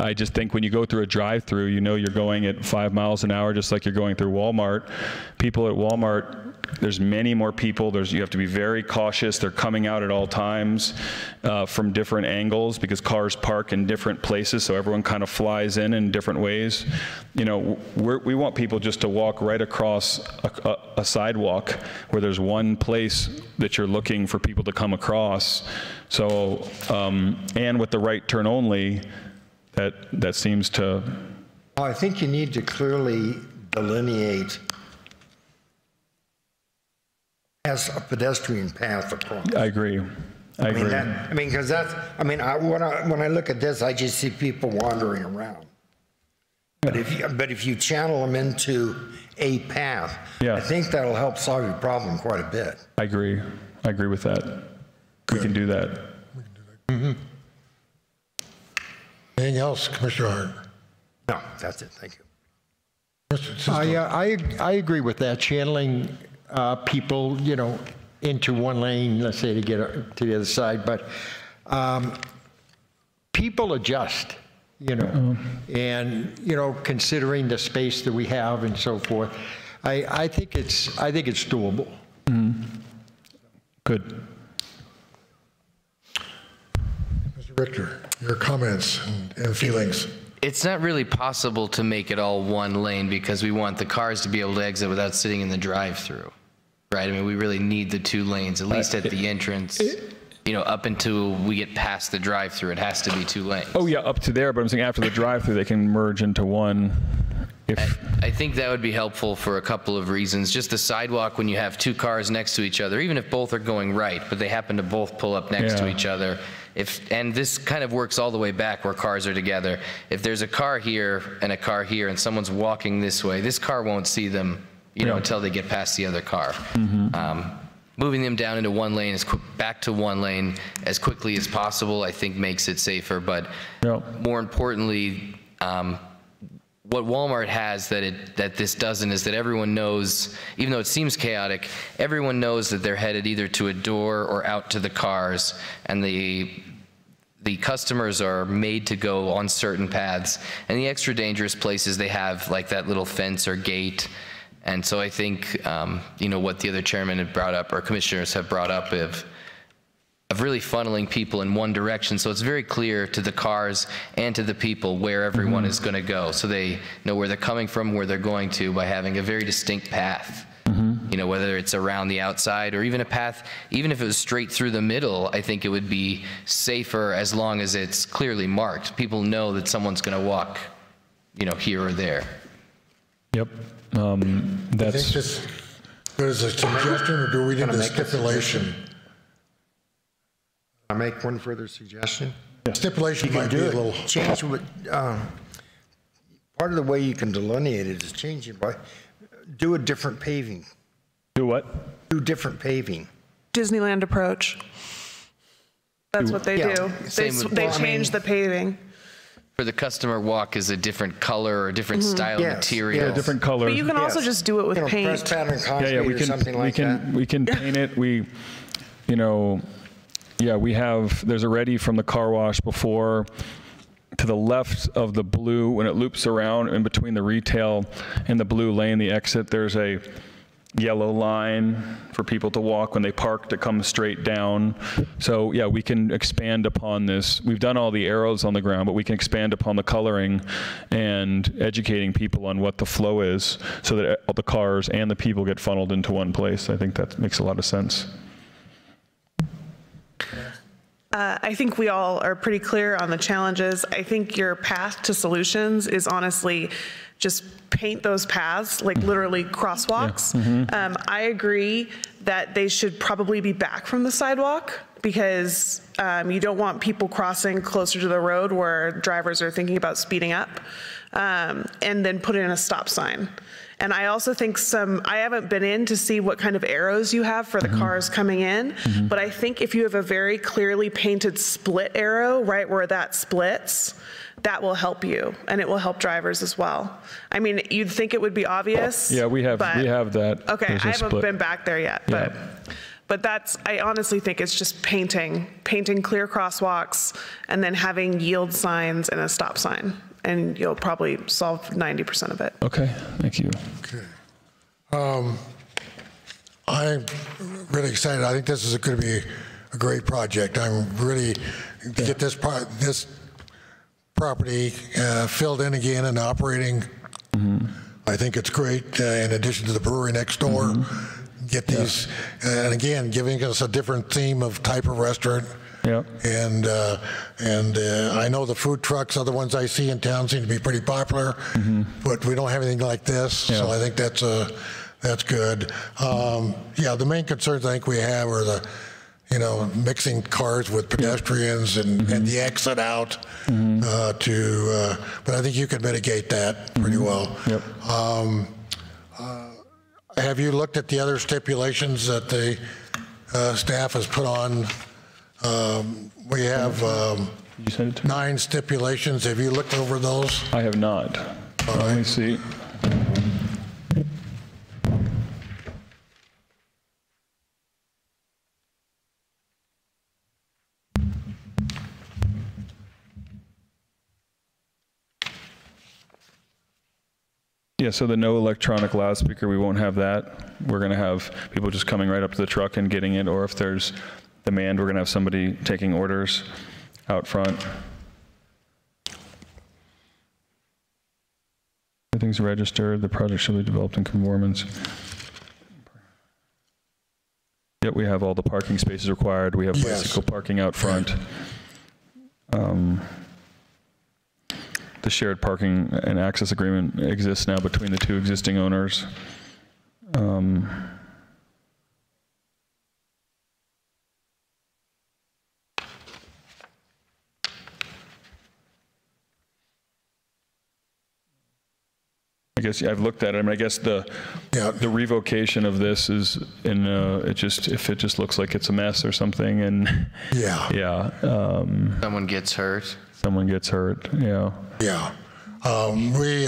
I just think when you go through a drive-through, you know you're going at 5 miles an hour, just like you're going through Walmart. People at Walmart, there's many more people. You have to be very cautious. They're coming out at all times from different angles because cars park in different places, so everyone kind of flies in different ways. You know, we want people just to walk right across a sidewalk where there's one place that you're looking for people to come across. So, and with the right turn only, that seems to. Well, I think you need to clearly delineate as a pedestrian path across. I agree. I agree. Because that's, when I look at this, I just see people wandering around. Yeah. But if you channel them into a path, yeah, I think that'll help solve your problem quite a bit. I agree. I agree with that. Good. We can do that. Mm-hmm. Anything else, Commissioner Hart? No, that's it. Thank you. I agree with that. Channeling people, you know, into one lane, let's say, to get to the other side. But people adjust, you know, and, you know, considering the space that we have and so forth, I think it's doable. Mm-hmm. Good. Mr. Richter, your comments and feelings. It's not really possible to make it all one lane because we want the cars to be able to exit without sitting in the drive-through. Right, I mean, we really need the 2 lanes, at least at the entrance, you know, up until we get past the drive-through, it has to be 2 lanes. Oh yeah, up to there, but I'm saying after the drive-through, they can merge into one. I think that would be helpful for a couple of reasons. Just the sidewalk, when you have 2 cars next to each other, even if both are going right, but they happen to both pull up next to each other. And this kind of works all the way back where cars are together. If there's a car here and someone's walking this way, this car won't see them, you know, until they get past the other car. Mm-hmm. Moving them down into 1 lane, back to 1 lane as quickly as possible, I think makes it safer. But more importantly, what Walmart has that this doesn't is that everyone knows, even though it seems chaotic, everyone knows that they're headed either to a door or out to the cars, and the customers are made to go on certain paths. And the extra dangerous places, they have like that little fence or gate. And so I think, you know, what the other chairman had brought up, or commissioners have brought up, of really funneling people in one direction, so it's very clear to the cars and to the people where everyone is going to go, so they know where they're coming from, where they're going to, by having a very distinct path. You know, whether it's around the outside or even a path, even if it was straight through the middle, I think it would be safer as long as it's clearly marked. People know that someone's going to walk, you know, here or there. Yep. I think this is a suggestion, or do we need a stipulation? Can I make one further suggestion? Yeah. Stipulation might be a little change. Part of the way you can delineate it is change it by do a different paving. Do what? Do different paving. Disneyland approach. That's what they do. They change the paving. For the customer walk is a different color or different style material. Yeah, different color. But you can also just do it with paint. Press pattern concrete or something like that. We can paint it. You know, there's already from the car wash before, to the left of the blue, when it loops around in between the retail and the blue lane, the exit, there's a yellow line for people to walk when they park to come straight down. So yeah, we can expand upon this. We've done all the arrows on the ground, but we can expand upon the coloring and educating people on what the flow is, so that all the cars and the people get funneled into one place. I think that makes a lot of sense. I think we all are pretty clear on the challenges. I think your path to solutions is honestly just paint those paths, like literally crosswalks. Yeah. I agree that they should probably be back from the sidewalk, because you don't want people crossing closer to the road where drivers are thinking about speeding up, and then put in a stop sign. And I also think I haven't been in to see what kind of arrows you have for the cars coming in, but I think if you have a very clearly painted split arrow right where that splits, that will help you, and it will help drivers as well. I mean, you'd think it would be obvious. Yeah, we have that. Okay, I haven't been back there yet, but But I honestly think it's just painting clear crosswalks and then having yield signs and a stop sign. And you'll probably solve 90% of it. Okay, thank you. Okay. I'm really excited. I think this is going to be a great project. I'm really to get this property filled in again and operating. I think it's great. In addition to the brewery next door, get these, and again, giving us a different theme of type of restaurant. Yeah. And I know the food trucks, other ones I see in town, seem to be pretty popular, but we don't have anything like this. So I think that's good. Yeah, the main concerns I think we have are the, mixing cars with pedestrians and the exit out but I think you can mitigate that pretty well. Yep. Have you looked at the other stipulations that the staff has put on? We have 9 stipulations. Have you looked over those? I have not. Let me see. Yeah, so the no electronic loudspeaker, we won't have that. We're going to have people just coming right up to the truck and getting it, or if there's demand, we're going to have somebody taking orders out front. Everything's registered. The project shall be developed in conformance. Yep, we have all the parking spaces required. We have bicycle parking out front. The shared parking and access agreement exists now between the 2 existing owners. I guess I've looked at it. I mean, I guess the revocation of this is in if it just looks like it's a mess or something, and someone gets hurt. Someone gets hurt. Yeah. Yeah. We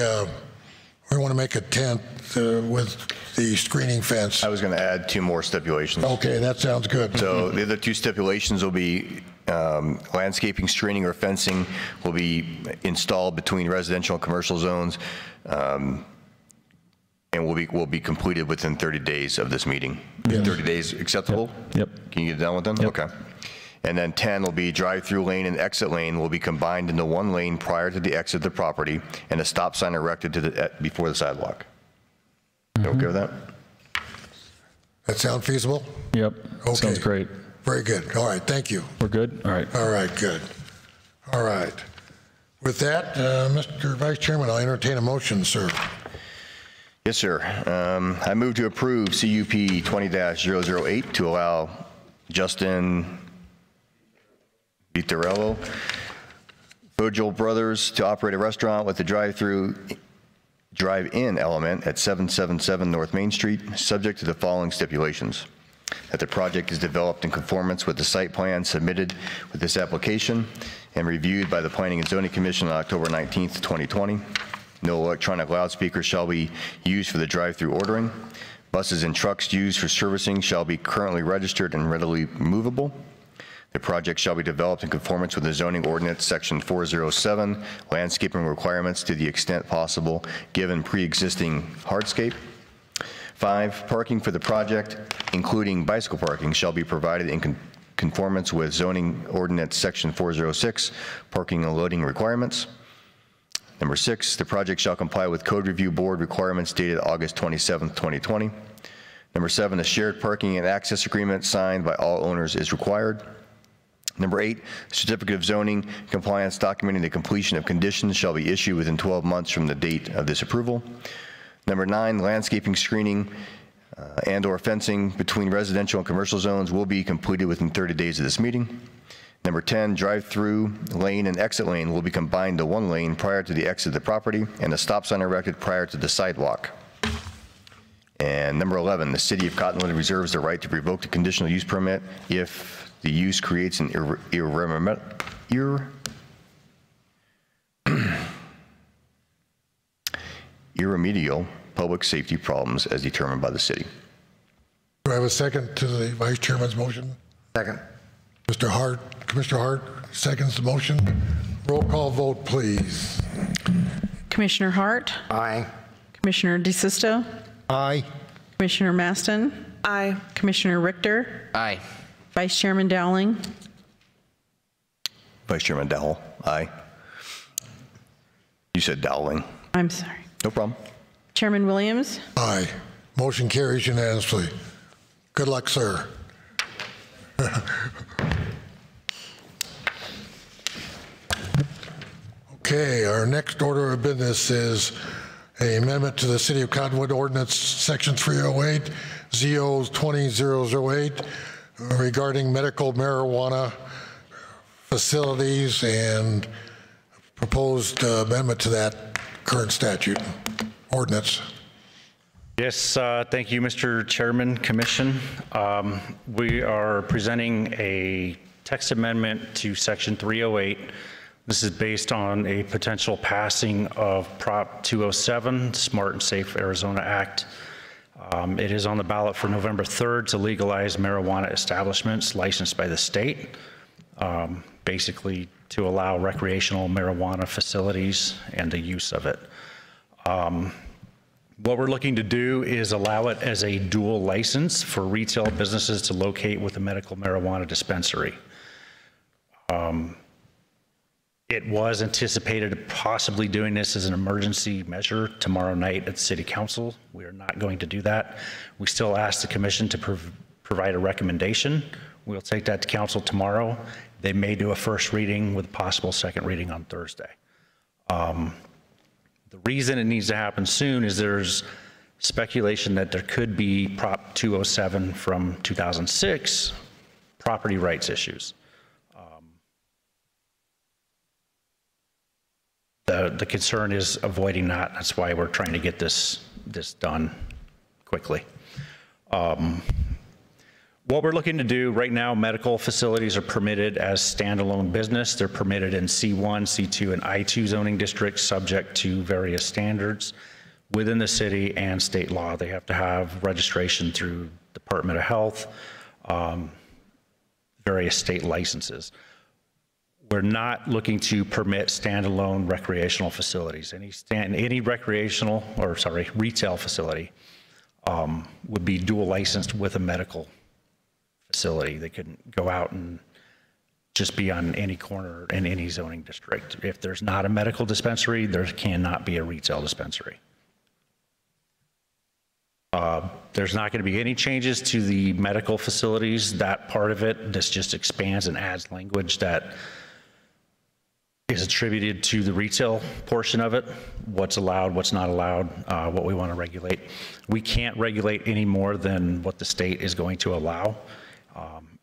want to make a tent with the screening fence. I was going to add 2 more stipulations. Okay, that sounds good. So the other 2 stipulations will be landscaping, screening, or fencing will be installed between residential and commercial zones, and will be completed within 30 days of this meeting. Yes. 30 days acceptable? Yep. Can you get it done with them? Yep. Okay. And then 10 will be drive-through lane and exit lane will be combined into 1 lane prior to the exit of the property, and a stop sign erected before the sidewalk. You okay with that? That sound feasible? Yep. Okay. Sounds great. Very good. All right. Thank you. We're good? All right. All right. Good. All right. With that, Mr. Vice Chairman, I'll entertain a motion, sir. Yes, sir. I move to approve CUP 20-008 to allow Justin Vitarello, Virgil Brothers to operate a restaurant with a drive-in element at 777 North Main Street, subject to the following stipulations: that the project is developed in conformance with the site plan submitted with this application and reviewed by the Planning and Zoning Commission on October 19th, 2020. No electronic loudspeakers shall be used for the drive-through ordering. Buses and trucks used for servicing shall be currently registered and readily movable. The project shall be developed in conformance with the zoning ordinance section 407, landscaping requirements to the extent possible given pre-existing hardscape. 5, parking for the project, including bicycle parking, shall be provided in conformance with zoning ordinance section 406, parking and loading requirements. Number 6, the project shall comply with code review board requirements dated August 27th, 2020. Number 7, a shared parking and access agreement signed by all owners is required. Number 8, certificate of zoning compliance documenting the completion of conditions shall be issued within 12 months from the date of this approval. Number 9, landscaping, screening, and/or fencing between residential and commercial zones will be completed within 30 days of this meeting. Number 10, drive-through lane and exit lane will be combined to 1 lane prior to the exit of the property, and a stop sign erected prior to the sidewalk. And number 11, the City of Cottonwood reserves the right to revoke the conditional use permit if the use creates an irremediable public safety problems as determined by the city. Do I have a second to the Vice Chairman's motion? Second. Commissioner Hart seconds the motion. Roll call vote, please. Commissioner Hart, Aye. Commissioner DeSisto, Aye. Commissioner Maston, Aye. Commissioner Richter, Aye. Vice Chairman Dowling, Vice Chairman Dowell, aye. You said Dowling. I'm sorry, No problem. Chairman Williams, Aye. Motion carries unanimously. Good luck, sir. Okay, our next order of business is an amendment to the City of Cottonwood Ordinance Section 308, ZO 20008, regarding medical marijuana facilities and proposed amendment to that current statute ordinance. Yes, thank you, Mr. Chairman, Commission. We are presenting a text amendment to Section 308. This is based on a potential passing of Prop 207, Smart and Safe Arizona Act. It is on the ballot for November 3rd to legalize marijuana establishments licensed by the state, basically to allow recreational marijuana facilities and the use of it. What we're looking to do is allow it as a dual license for retail businesses to locate with a medical marijuana dispensary. It was anticipated possibly doing this as an emergency measure tomorrow night at the City Council. We are not going to do that. We still ask the Commission to provide a recommendation. We'll take that to Council tomorrow. They may do a first reading with a possible second reading on Thursday. The reason it needs to happen soon is there's speculation that there could be Prop 207 from 2006 property rights issues. The concern is avoiding that. That's why we're trying to get this done quickly. What we're looking to do right now, medical facilities are permitted as standalone business. They're permitted in C1, C2, and I2 zoning districts, subject to various standards within the city and state law. They have to have registration through Department of Health, various state licenses. We're not looking to permit standalone recreational facilities. Any recreational, or sorry, retail facility would be dual licensed with a medical facility. They couldn't go out and just be on any corner in any zoning district. If there's not a medical dispensary, there cannot be a retail dispensary. There's not going to be any changes to the medical facilities. That part of it, this just expands and adds language that is attributed to the retail portion of it, what's allowed, what's not allowed, what we want to regulate. We can't regulate any more than what the state is going to allow.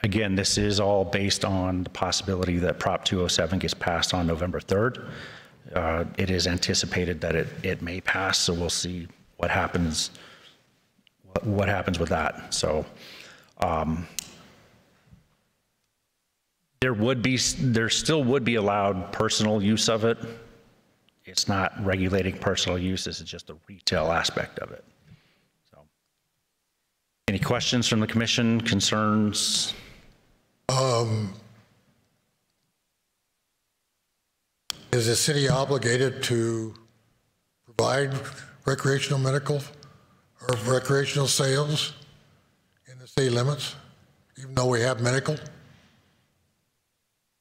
Again, this is all based on the possibility that Prop 207 gets passed on November 3rd. It is anticipated that it may pass, so we'll see what happens with that. So there still would be allowed personal use of it. It's not regulating personal use. This is just the retail aspect of it. So, any questions from the Commission? Concerns? Is the city obligated to provide recreational medical or recreational sales in the city limits, even though we have medical?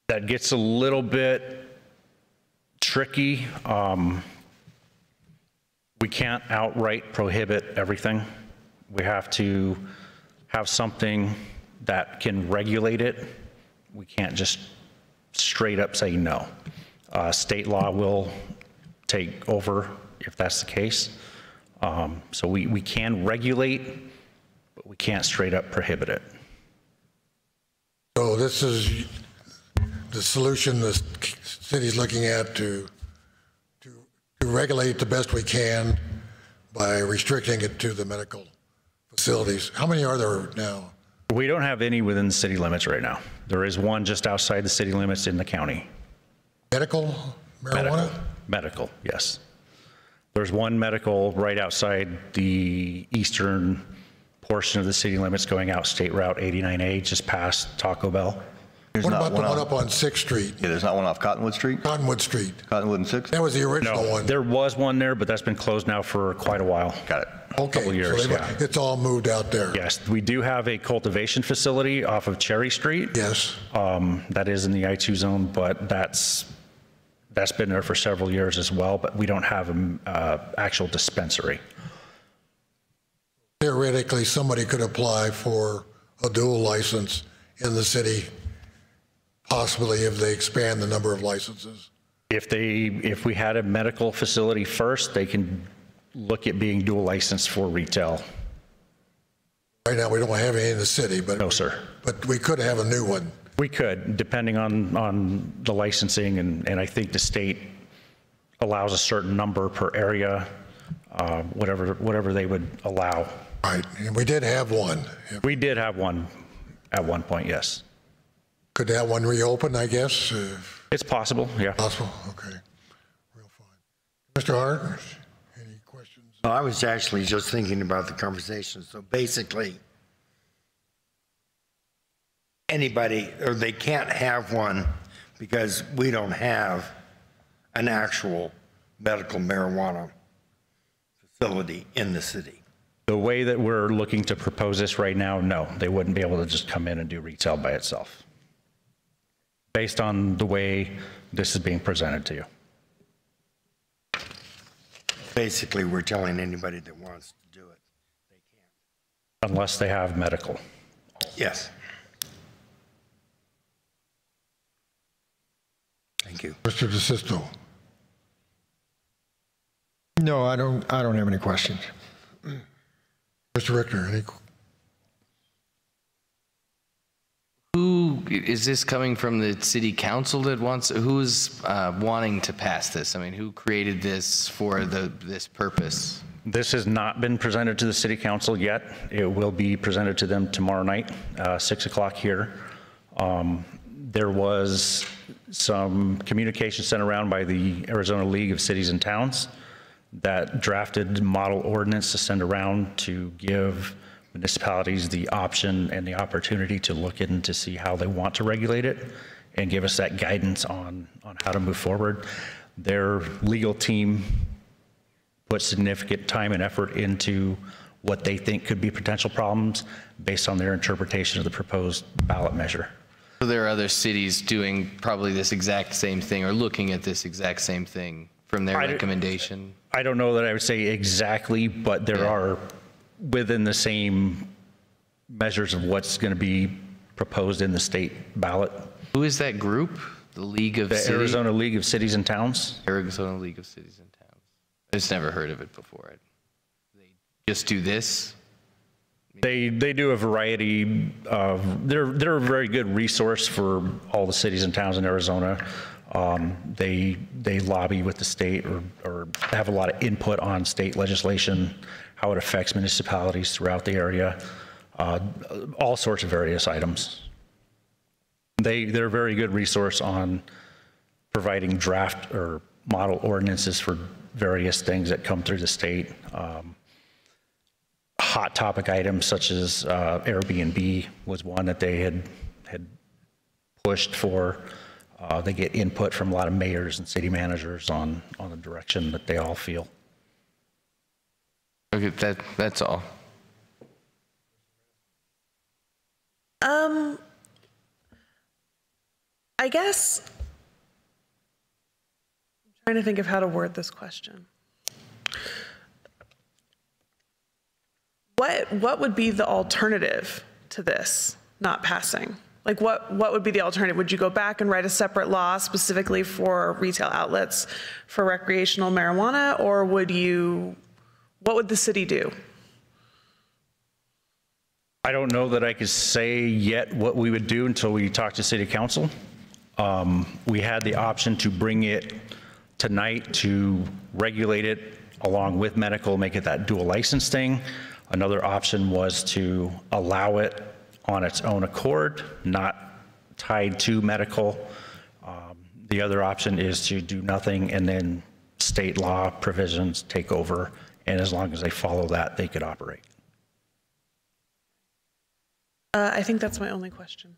That gets a little bit tricky. We can't outright prohibit everything. We have to have something that can regulate it. We can't just straight up say no. State law will take over if that's the case. So we can regulate, but we can't straight up prohibit it. So this is the solution the city's looking at to regulate the best we can by restricting it to the medical facilities. How many are there now? We don't have any within the city limits right now. There is one just outside the city limits in the county. Medical marijuana? Medical, yes. There's one medical right outside the eastern portion of the city limits going out State Route 89A, just past Taco Bell. There's What not about the one one on, up on 6th Street, yeah, there's not one off Cottonwood Street? Cottonwood Street? Cottonwood and 6th? That was the original No, one. there was one there, but that's been closed now for quite a while. Got it. Okay, couple years, so yeah. it's all moved out there. Yes, we do have a cultivation facility off of Cherry Street. Yes. That is in the I2 zone, but that's been there for several years as well, but we don't have an actual dispensary. Theoretically, somebody could apply for a dual license in the city, possibly if they expand the number of licenses. If we had a medical facility first, they can look at being dual licensed for retail. Right now, we don't have any in the city, but No, sir. but we could have a new one. We could, depending on the licensing, and I think the state allows a certain number per area, whatever they would allow. Right, and we did have one. We did have one at one point, yes. Could that one reopen, I guess? It's possible, yeah. Possible, okay. Real fine. Mr. Hart, any questions? No, I was actually just thinking about the conversation. So basically, anybody, or they can't have one because we don't have an actual medical marijuana facility in the city. The way that we're looking to propose this right now, no, they wouldn't be able to just come in and do retail by itself, based on the way this is being presented to you. Basically, we're telling anybody that wants to do it, they can't. Unless they have medical. Yes. Thank you. Mr. DeSisto. No, I don't have any questions. Mr. Richter, any? Who is this coming from? The city council that wants? Who's wanting to pass this? I mean, who created this for this purpose? This has not been presented to the city council yet. It will be presented to them tomorrow night, 6 o'clock here. There was some communication sent around by the Arizona League of Cities and Towns that drafted model ordinance to send around to give municipalities the option and the opportunity to look in to see how they want to regulate it and give us that guidance on how to move forward. Their legal team put significant time and effort into what they think could be potential problems based on their interpretation of the proposed ballot measure. So there are other cities doing probably this exact same thing or looking at this exact same thing from their recommendation? I don't know that I would say exactly, but there are within the same measures of what's going to be proposed in the state ballot. Who is that group? The League of The Arizona League of Cities and Towns? Arizona League of Cities and Towns. I've just never heard of it before. They just do this? They do a variety of, they're a very good resource for all the cities and towns in Arizona. They lobby with the state or have a lot of input on state legislation, how it affects municipalities throughout the area, all sorts of various items. They're a very good resource on providing draft or model ordinances for various things that come through the state. Hot topic items such as Airbnb was one that they had pushed for. They get input from a lot of mayors and city managers on the direction that they all feel. Okay, that's all. I guess I'm trying to think of how to word this question. What would be the alternative to this not passing? Like what would be the alternative? Would you go back and write a separate law specifically for retail outlets for recreational marijuana, or what would the city do? I don't know that I could say yet what we would do until we talk to city council. We had the option to bring it tonight to regulate it along with medical, make it that dual license thing. Another option was to allow it on its own accord, not tied to medical. The other option is to do nothing and then state law provisions take over, and as long as they follow that, they could operate. I think that's my only question.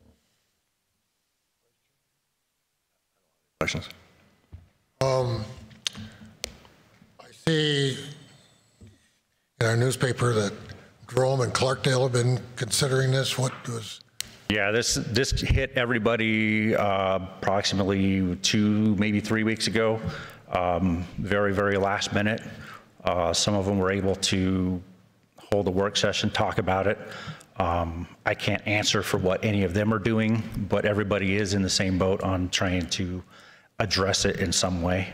Questions? I see in our newspaper that Jerome and Clarkdale have been considering this. What was? Yeah, this hit everybody approximately 2, maybe 3 weeks ago. Very, very last minute. Some of them were able to hold a work session, talk about it. I can't answer for what any of them are doing, but everybody is in the same boat on trying to address it in some way.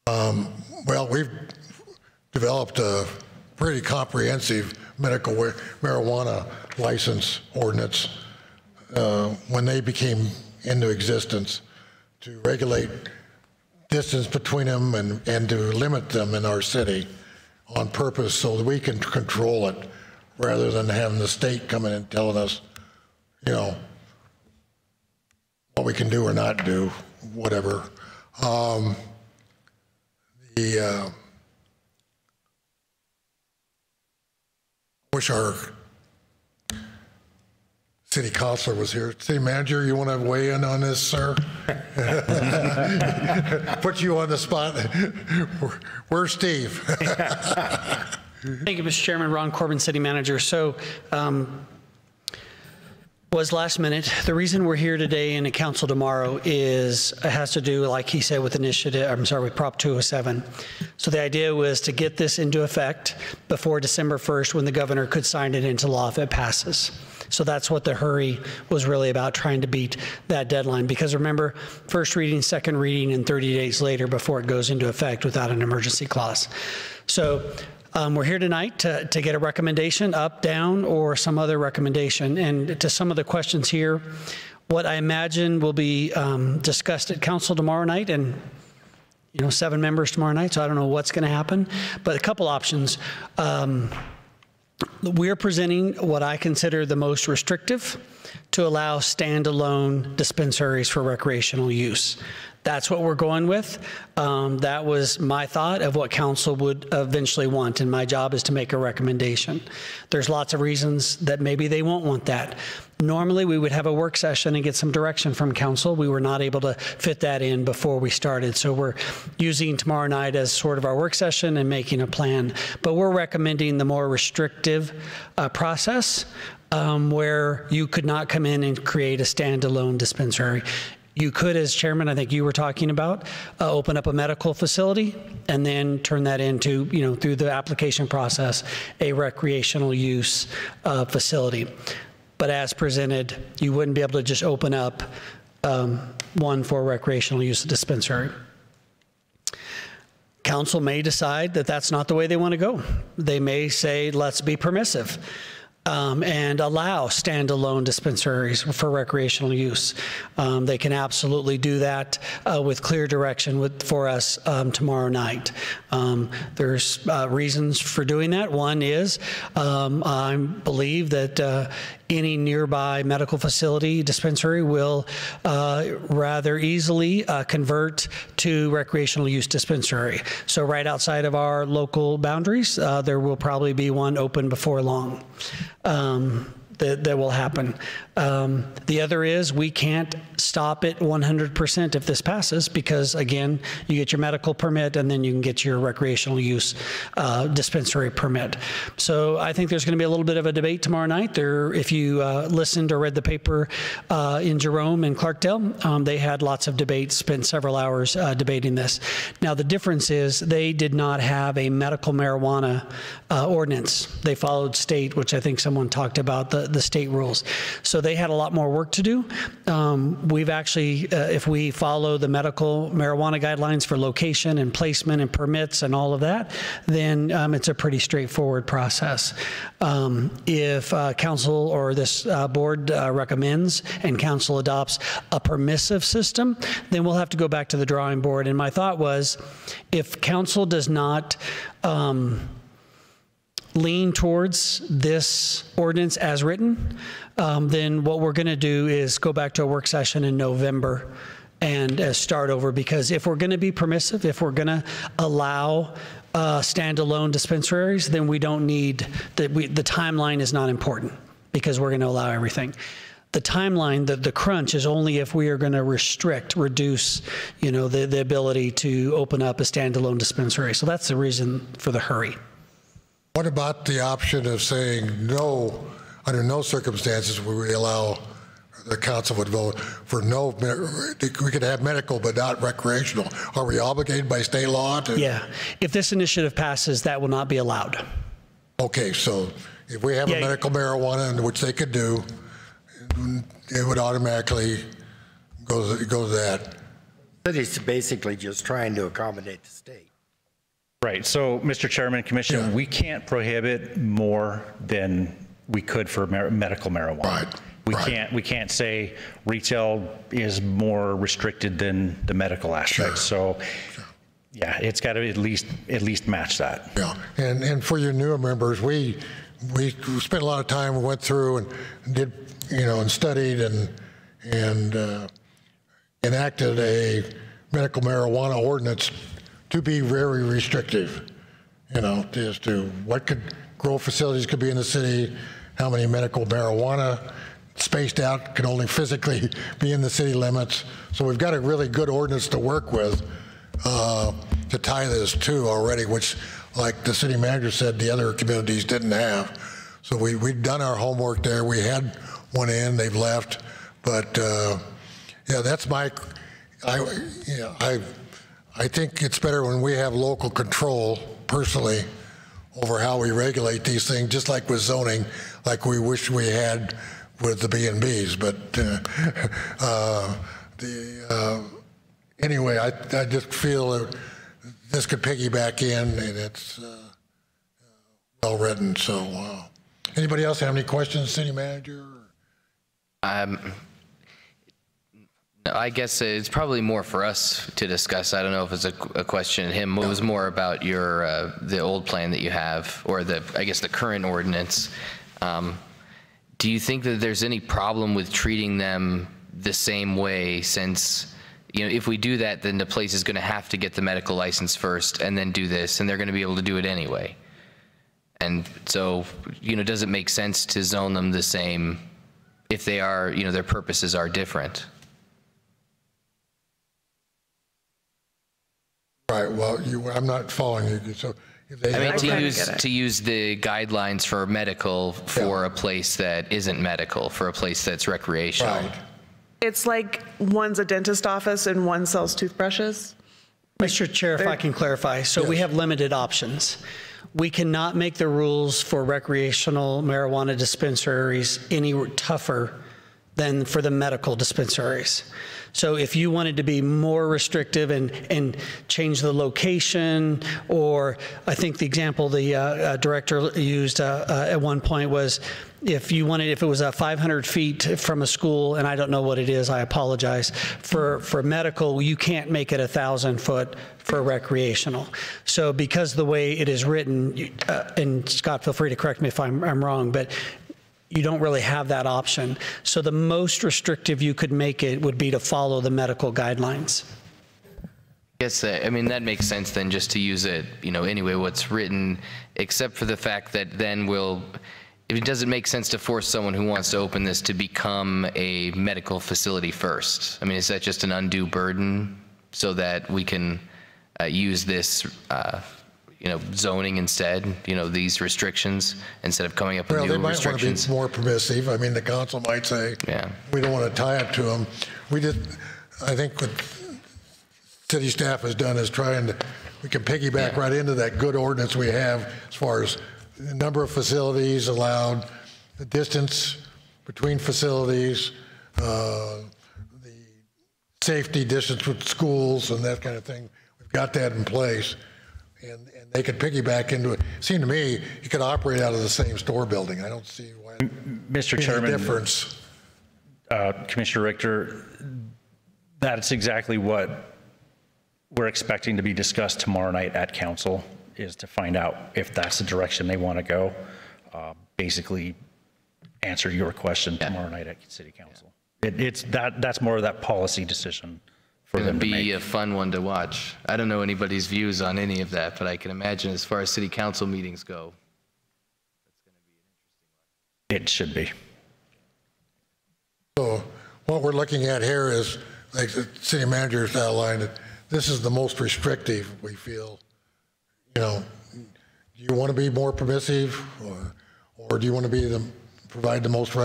Well, we've developed a pretty comprehensive medical marijuana license ordinance when they became into existence to regulate distance between them and to limit them in our city on purpose so that we can control it rather than having the state come in and telling us, you know, what we can do or not do, whatever. Wish our city councilor was here. City manager, you want to weigh in on this, sir? Put you on the spot. Where's Steve? Thank you, Mr. Chairman. Ron Corbin, city manager. So, was last minute. The reason we're here today and at council tomorrow is it has to do, like he said, with with Prop 207. So the idea was to get this into effect before December 1st when the governor could sign it into law if it passes. So that's what the hurry was really about, trying to beat that deadline. Because remember, first reading, second reading, and 30 days later before it goes into effect without an emergency clause. So we're here tonight to get a recommendation, up, down, or some other recommendation. And to some of the questions here, what I imagine will be discussed at council tomorrow night, and 7 members tomorrow night, so I don't know what's going to happen. But a couple options. We're presenting what I consider the most restrictive to allow standalone dispensaries for recreational use. That's what we're going with. That was my thought of what council would eventually want, and my job is to make a recommendation. There's lots of reasons that maybe they won't want that. Normally, we would have a work session and get some direction from council. We were not able to fit that in before we started, so we're using tomorrow night as sort of our work session and making a plan. But we're recommending the more restrictive process where you could not come in and create a standalone dispensary. You could, as chairman, I think you were talking about, open up a medical facility and then turn that into, through the application process, a recreational use facility. But as presented, you wouldn't be able to just open up one for recreational use dispensary. Council may decide that that's not the way they want to go. They may say, let's be permissive. And allow standalone dispensaries for recreational use. They can absolutely do that with clear direction for us tomorrow night. There's reasons for doing that. One is I believe that any nearby medical facility dispensary will rather easily convert to recreational use dispensary. So right outside of our local boundaries, there will probably be one open before long. That will happen. The other is we can't stop it 100% if this passes because, again, you get your medical permit and then you can get your recreational use dispensary permit. So I think there's going to be a little bit of a debate tomorrow night. If you listened or read the paper in Jerome and Clarkdale, they had lots of debates, spent several hours debating this. Now, the difference is they did not have a medical marijuana ordinance. They followed state, which I think someone talked about, the state rules. So they had a lot more work to do. We've actually, if we follow the medical marijuana guidelines for location and placement and permits and all of that, then it's a pretty straightforward process. If council or this board recommends and council adopts a permissive system, then we'll have to go back to the drawing board. And my thought was, if council does not lean towards this ordinance as written, then what we're going to do is go back to a work session in November and start over. Because if we're going to be permissive, if we're going to allow standalone dispensaries, then we don't need, the timeline is not important because we're going to allow everything. The timeline, the crunch is only if we are going to reduce, the ability to open up a standalone dispensary. So that's the reason for the hurry. What about the option of saying no, under no circumstances would we allow, the council would vote for no, we could have medical but not recreational. Are we obligated by state law to? Yeah, if this initiative passes, that will not be allowed. Okay, so if we have a medical marijuana, which they could do, it would automatically go to that. City's basically just trying to accommodate the state. Right. So, Mr. Chairman, Commission, we can't prohibit more than we could for medical marijuana. Right. We can't say retail is more restricted than the medical aspect. So, yeah, it's got to at least match that. Yeah. And for your newer members, we spent a lot of time. We went through and did, and studied and enacted a medical marijuana ordinance to be very restrictive, as to what grow facilities could be in the city, how many medical marijuana spaced out can only physically be in the city limits. So we've got a really good ordinance to work with to tie this to already, which, like the city manager said, the other communities didn't have. So we've done our homework there. We had one in, they've left, but yeah, that's I think it's better when we have local control, personally, over how we regulate these things, just like with zoning, like we wish we had with the B&Bs. But anyway, I just feel that this could piggyback in, and it's well written. So, anybody else have any questions, city manager? I guess it's probably more for us to discuss. I don't know if it's a question of him. It was more about your the old plan that you have, or I guess the current ordinance. Do you think that there's any problem with treating them the same way, since if we do that, then the place is going to have to get the medical license first and then do this, and they're going to be able to do it anyway. And so, does it make sense to zone them the same if they are, their purposes are different? Right. Well, I'm not following you. So, if they to use the guidelines for medical for a place that isn't medical, for a place that's recreational. Right. It's like one's a dentist office and one sells toothbrushes. Mr. Chair, if I can clarify, so we have limited options. We cannot make the rules for recreational marijuana dispensaries any tougher than for the medical dispensaries. So if you wanted to be more restrictive and change the location, or I think the example the director used at one point was, if it was 500 feet from a school, and I don't know what it is, I apologize, for medical, you can't make it 1,000 foot for recreational. So because the way it is written, and Scott, feel free to correct me if I'm wrong, but you don't really have that option. So the most restrictive you could make it would be to follow the medical guidelines. Yes, that makes sense then, just to use it, anyway, what's written, except for the fact that then it doesn't make sense to force someone who wants to open this to become a medical facility first. Is that just an undue burden so that we can use this zoning instead, these restrictions, instead of coming up with new restrictions? Well, they might want to be more permissive. The council might say, we don't want to tie up to them. I think what city staff has done is we can piggyback right into that good ordinance we have as far as the number of facilities allowed, the distance between facilities, the safety distance with schools and that kind of thing. We've got that in place. And they could piggyback into it. It seemed to me you could operate out of the same store building. I don't see why Mr. Chairman, difference. Commissioner Richter, that's exactly what we're expecting to be discussed tomorrow night at council, is to find out if that's the direction they want to go. Basically, answer your question tomorrow night at City Council. That's more of that policy decision Going to be a fun one to watch. I don't know anybody's views on any of that, but I can imagine as far as city council meetings go, that's going to be an interesting one. It should be. So what we're looking at here is, like the city manager's outlined it, this is the most restrictive we feel. You know, do you want to be more permissive, or do you want to provide the most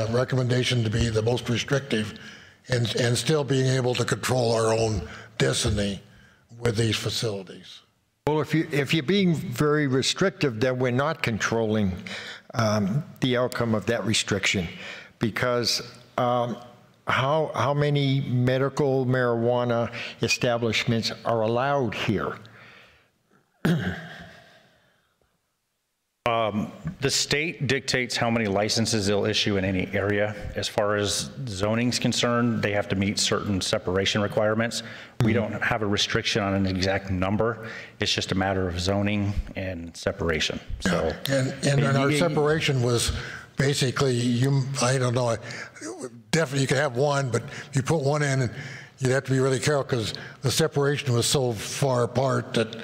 recommendation to be the most restrictive, and still being able to control our own destiny with these facilities? Well, if you're being very restrictive, then we're not controlling the outcome of that restriction, because how many medical marijuana establishments are allowed here? The state dictates how many licenses they'll issue in any area. As far as zoning's concerned, they have to meet certain separation requirements. We don't have a restriction on an exact number. It's just a matter of zoning and separation. So, and our separation was basically, I don't know, definitely you could have one, but you put one in and you'd have to be really careful because the separation was so far apart that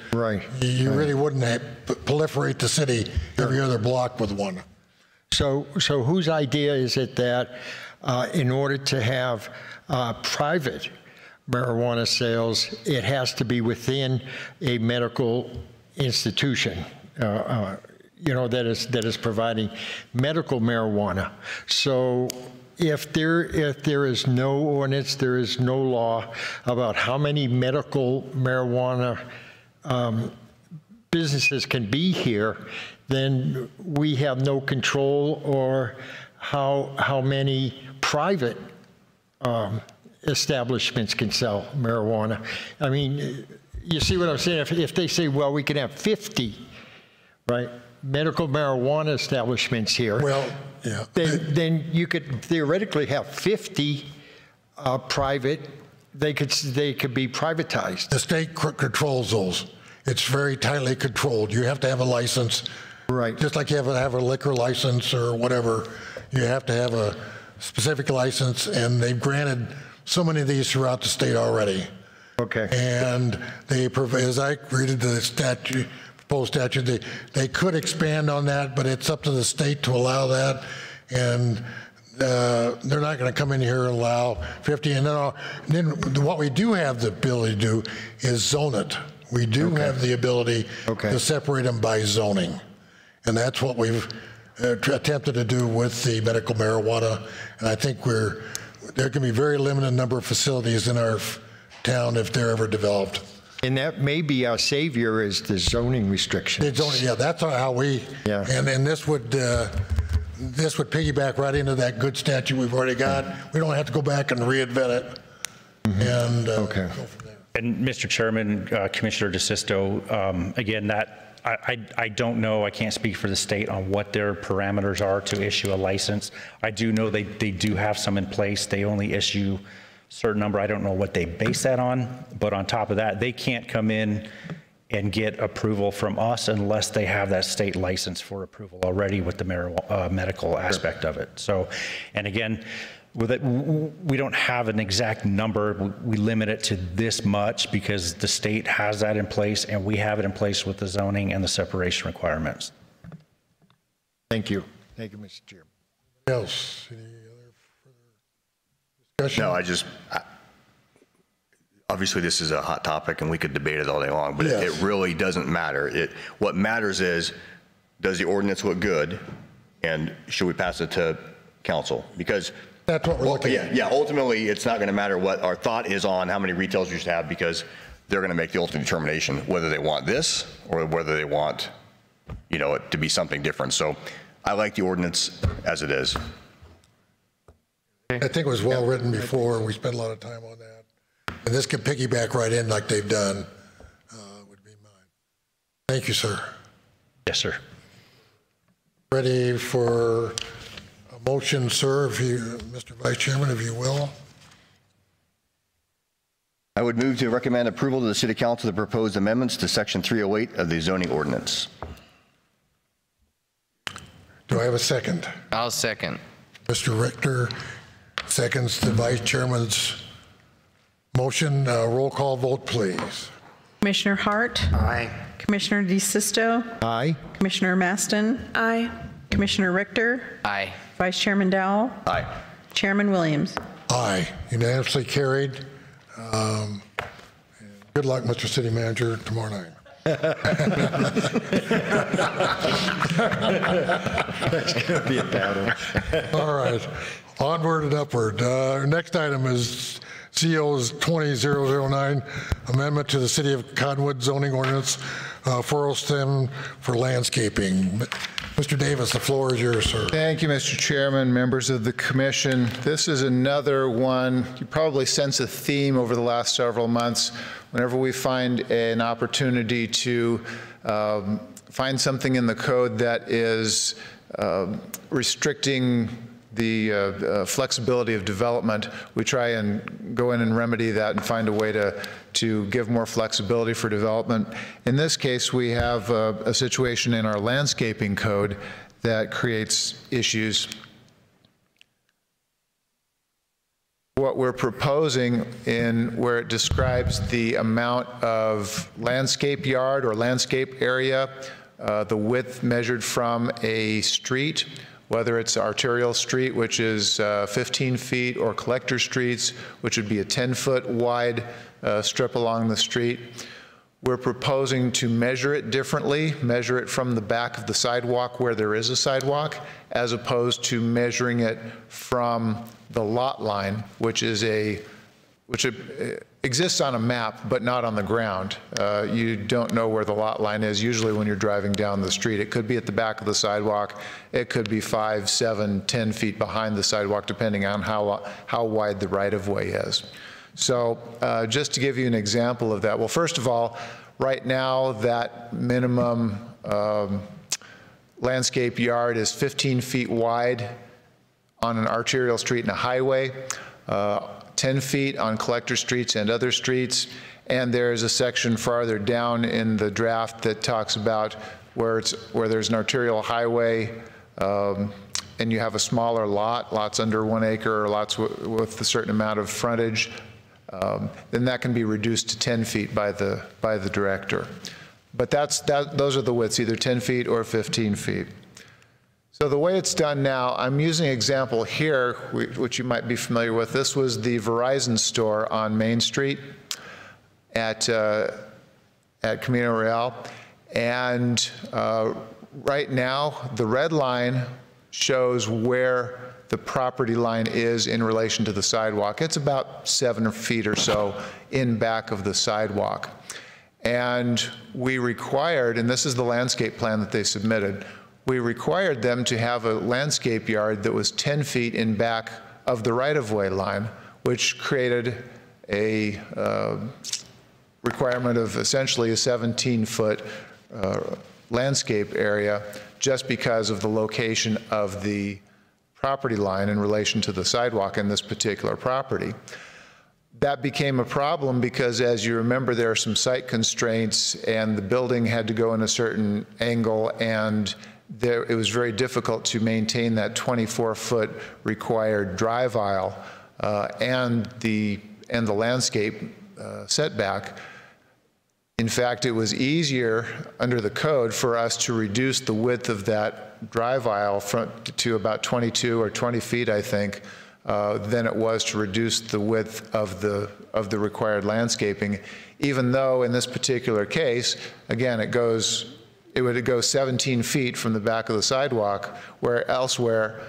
you really wouldn't proliferate the city every other block with one. So whose idea is it that in order to have private marijuana sales, it has to be within a medical institution, you know, that is providing medical marijuana? So if there is no ordinance, there is no law about how many medical marijuana businesses can be here, then we have no control or how many private establishments can sell marijuana. I mean, you see what I'm saying? If they say, well, we can have 50, right, medical marijuana establishments here, well, yeah, then you could theoretically have 50 private. They could be privatized. The state controls those. It's very tightly controlled. You have to have a license, right? Just like you have to have a liquor license or whatever. You have to have a specific license, and they've granted so many of these throughout the state already. Okay. And they, as I read the statute, proposed statute, they could expand on that, but it's up to the state to allow that. And they're not going to come in here and allow 50. And then what we do have the ability to do is zone it. We do have the ability to separate them by zoning. And that's what we've attempted to do with the medical marijuana. And I think there can be very limited number of facilities in our town if they're ever developed. And that may be our savior is the zoning restrictions. The zoning, yeah, that's how we, and this would piggyback right into that good statute we've already got. We don't have to go back and reinvent it. And go from there. And Mr. Chairman, Commissioner DeSisto, again, that I don't know, I can't speak for the state on what their parameters are to issue a license. I do know they do have some in place. They only issue a certain number. I don't know what they base that on, but on top of that, they can't come in and get approval from us unless they have that state license for approval already with the medical aspect of it. So, and again, with it, we don't have an exact number. We limit it to this much because the state has that in place and we have it in place with the zoning and the separation requirements. Thank you. Thank you, Mr. Chairman. Else? Any other further discussion? No, obviously this is a hot topic and we could debate it all day long, but it really doesn't matter. What matters is, does the ordinance look good and should we pass it to council? Because that's what we're looking at. Yeah, ultimately it's not going to matter what our thought is on how many retailers you should have, because they're going to make the ultimate determination whether they want this or whether they want, you know, it to be something different. So I like the ordinance as it is. I think it was well written before. We spent a lot of time on that. And this could piggyback right in like they've done, would be mine. Thank you, sir. Yes, sir. Ready for a motion, sir, if you, Mr. Vice Chairman, if you will. I would move to recommend approval to the City Council of the proposed amendments to Section 308 of the zoning ordinance. Do I have a second? I'll second. Mr. Richter seconds the Vice Chairman's Motion, roll call vote, please. Commissioner Hart. Aye. Commissioner DeSisto. Aye. Commissioner Maston. Aye. Commissioner Richter. Aye. Vice Chairman Dowell. Aye. Chairman Williams. Aye, unanimously carried. Good luck, Mr. City Manager, tomorrow night. That's going to be a battle. All right, onward and upward. Next item is CO's 20009, amendment to the City of Cottonwood zoning ordinance 407 for landscaping. Mr. Davis, the floor is yours, sir. Thank you, Mr. Chairman, members of the commission. This is another one. You probably sense a theme over the last several months. Whenever we find an opportunity to find something in the code that is restricting the flexibility of development, we try and go in and remedy that and find a way to give more flexibility for development. In this case, we have a situation in our landscaping code that creates issues. What we're proposing in where it describes the amount of landscape yard or landscape area, the width measured from a street, whether it's arterial street, which is 15 feet, or collector streets, which would be a 10-foot wide strip along the street. We're proposing to measure it differently, measure it from the back of the sidewalk where there is a sidewalk, as opposed to measuring it from the lot line, which exists on a map, but not on the ground. You don't know where the lot line is usually when you're driving down the street. It could be at the back of the sidewalk. It could be 5, 7, 10 feet behind the sidewalk, depending on how wide the right-of-way is. So just to give you an example of that, well, first of all, right now that minimum landscape yard is 15 feet wide on an arterial street and a highway, 10 feet on collector streets and other streets, and there's a section farther down in the draft that talks about where there's an arterial highway and you have a smaller lots under 1 acre, or lots with a certain amount of frontage, then that can be reduced to 10 feet by the director. But those are the widths, either 10 feet or 15 feet. So the way it's done now, I'm using an example here, which you might be familiar with. This was the Verizon store on Main Street at Camino Real. And right now, the red line shows where the property line is in relation to the sidewalk. It's about 7 feet or so in back of the sidewalk. And we required, and this is the landscape plan that they submitted, we required them to have a landscape yard that was 10 feet in back of the right-of-way line, which created a requirement of essentially a 17-foot landscape area just because of the location of the property line in relation to the sidewalk in this particular property. That became a problem because, as you remember, there are some site constraints and the building had to go in a certain angle, and it was very difficult to maintain that 24-foot required drive aisle and the landscape setback. In fact, it was easier under the code for us to reduce the width of that drive aisle to about 22 or 20 feet, I think, than it was to reduce the width of the required landscaping, even though in this particular case, again, it would go 17 feet from the back of the sidewalk, where elsewhere,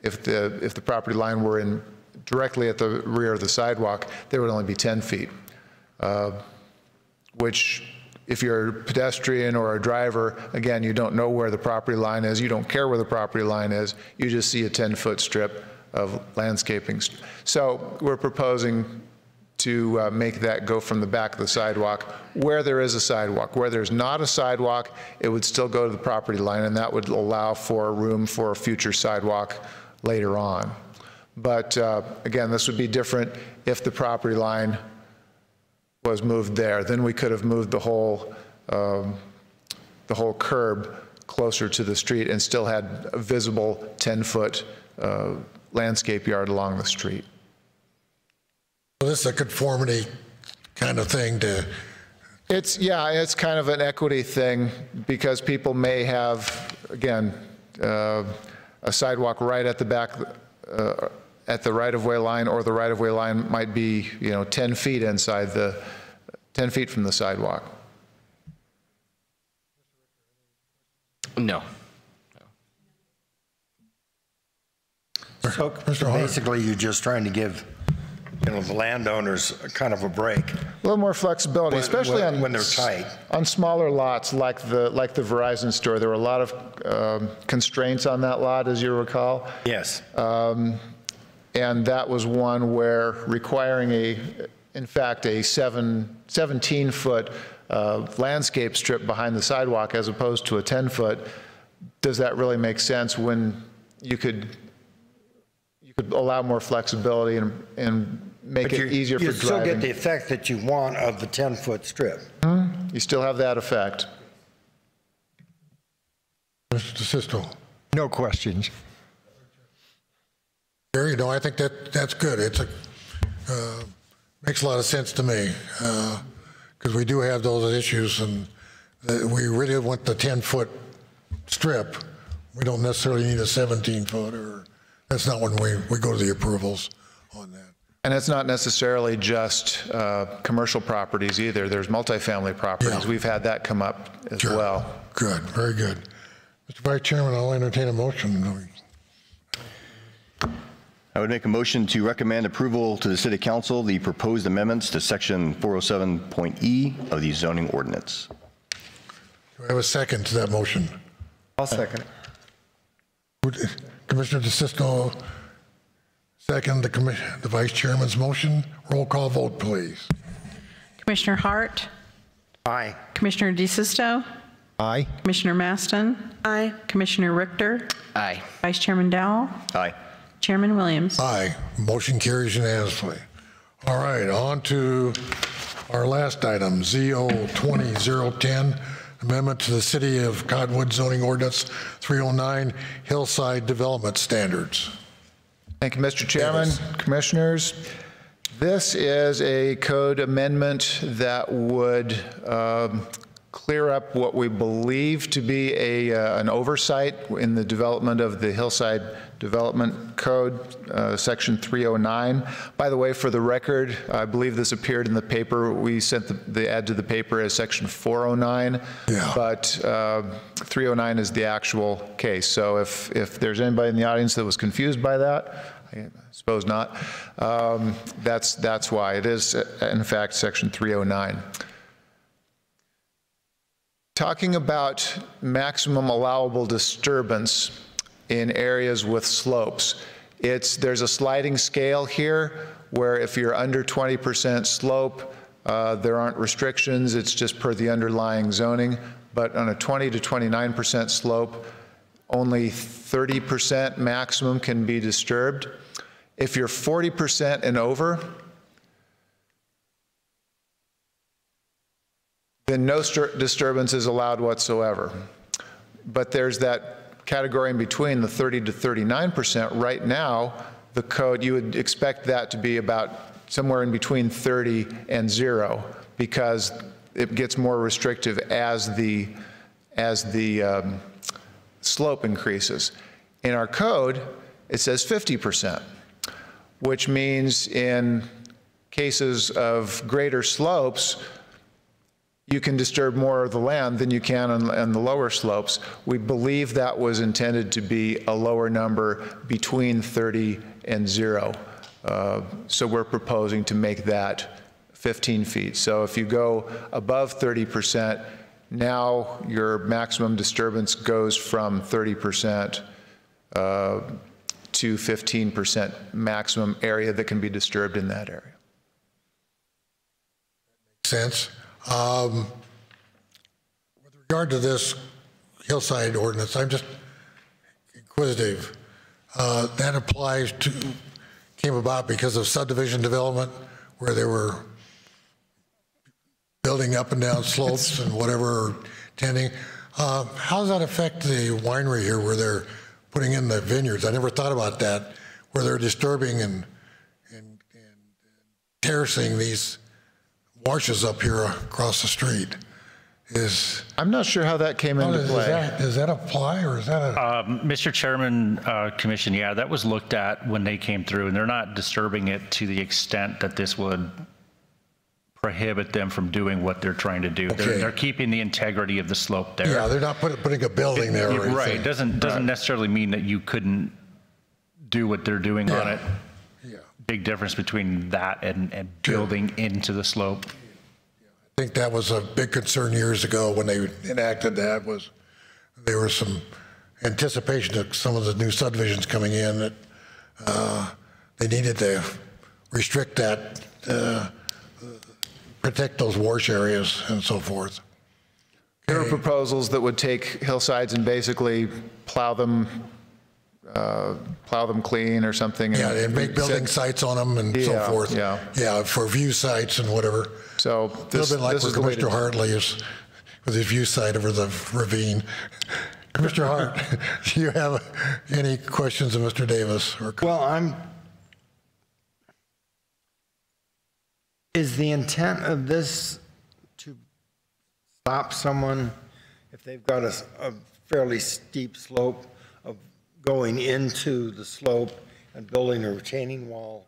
if the property line were directly at the rear of the sidewalk, there would only be 10 feet, which, if you're a pedestrian or a driver, again, you don't know where the property line is, you don't care where the property line is, you just see a 10-foot strip of landscaping. So we're proposing to make that go from the back of the sidewalk where there is a sidewalk. Where there's not a sidewalk, it would still go to the property line, and that would allow for room for a future sidewalk later on. But again, this would be different if the property line was moved there. Then we could have moved the whole curb closer to the street and still had a visible 10-foot landscape yard along the street. So this is a conformity kind of thing to. It's kind of an equity thing because people may have, again, a sidewalk right at the back, at the right-of-way line, or the right-of-way line might be, 10 feet inside 10 feet from the sidewalk. No. So basically, you're just trying to give, the landowners kind of a break. A little more flexibility, especially when they're tight. On smaller lots like the Verizon store. There were a lot of constraints on that lot, as you recall. Yes. And that was one where requiring in fact, a 17-foot landscape strip behind the sidewalk as opposed to a 10-foot, does that really make sense when you could allow more flexibility and make it easier for driving? You still get the effect that you want of the 10-foot strip. You still have that effect. Mr. DeSisto. No questions. Gary, no, I think that's good. It's makes a lot of sense to me because we do have those issues, and we really want the 10-foot strip. We don't necessarily need a 17-foot, or that's not when we go to the approvals on that. And it's not necessarily just commercial properties either. There's multifamily properties. Yeah. We've had that come up as well. Good, very good. Mr. Vice Chairman, I'll entertain a motion. I would make a motion to recommend approval to the City Council the proposed amendments to Section 407.E of the zoning ordinance. Do I have a second to that motion? I'll second it. Commissioner DeSisto, second the Vice Chairman's motion. Roll call vote, please. Commissioner Hart? Aye. Commissioner DeSisto? Aye. Commissioner Maston? Aye. Commissioner Richter? Aye. Vice Chairman Dowell? Aye. Chairman Williams? Aye. Motion carries unanimously. All right, on to our last item, ZO 20010, amendment to the City of Cottonwood zoning ordinance 309, hillside development standards. Thank you, Mr. Chairman, Commissioners. This is a code amendment that would clear up what we believe to be an oversight in the development of the Hillside Development Code, Section 309. By the way, for the record, I believe this appeared in the paper. We sent the ad to the paper as Section 409, but 309 is the actual case. So if there's anybody in the audience that was confused by that, I suppose not, that's why. It is, in fact, Section 309. Talking about maximum allowable disturbance in areas with slopes, there's a sliding scale here where if you're under 20% slope, there aren't restrictions, it's just per the underlying zoning. But on a 20 to 29% slope, only 30% maximum can be disturbed. If you're 40% and over, then no disturbance is allowed whatsoever. But there's that category in between, the 30 to 39%. Right now, the code, you would expect that to be about somewhere in between 30 and 0, because it gets more restrictive as the slope increases. In our code, it says 50%, which means in cases of greater slopes, you can disturb more of the land than you can on the lower slopes. We believe that was intended to be a lower number between 30 and 0. So we're proposing to make that 15 feet. So if you go above 30%, now your maximum disturbance goes from 30% to 15% maximum area that can be disturbed in that area. Makes sense. With regard to this hillside ordinance, I'm just inquisitive. That came about because of subdivision development, where they were building up and down slopes and whatever, tending. How does that affect the winery here, where they're putting in the vineyards? I never thought about that, where they're disturbing and terracing these washes up here across the street is. I'm not sure how that came into play. Does that apply, or is that a? Mr. Chairman, Commission, yeah, that was looked at when they came through, and they're not disturbing it to the extent that this would prohibit them from doing what they're trying to do. Okay. They're keeping the integrity of the slope there. Yeah, they're not putting a building there or anything. Right, it doesn't necessarily mean that you couldn't do what they're doing on it. Yeah. Big difference between that and building into the slope. I think that was a big concern years ago when they enacted that. Was there was some anticipation of some of the new subdivisions coming in that they needed to restrict that, protect those wash areas and so forth. There were proposals that would take hillsides and basically plow them clean or something. Yeah, and make building sites on them and so forth. Yeah, for view sites and whatever. So this, a little bit like where Commissioner Hartley is with his view site over the ravine. Commissioner Hart, do you have any questions of Mr. Davis? Well, is the intent of this to stop someone if they've got a fairly steep slope of going into the slope and building a retaining wall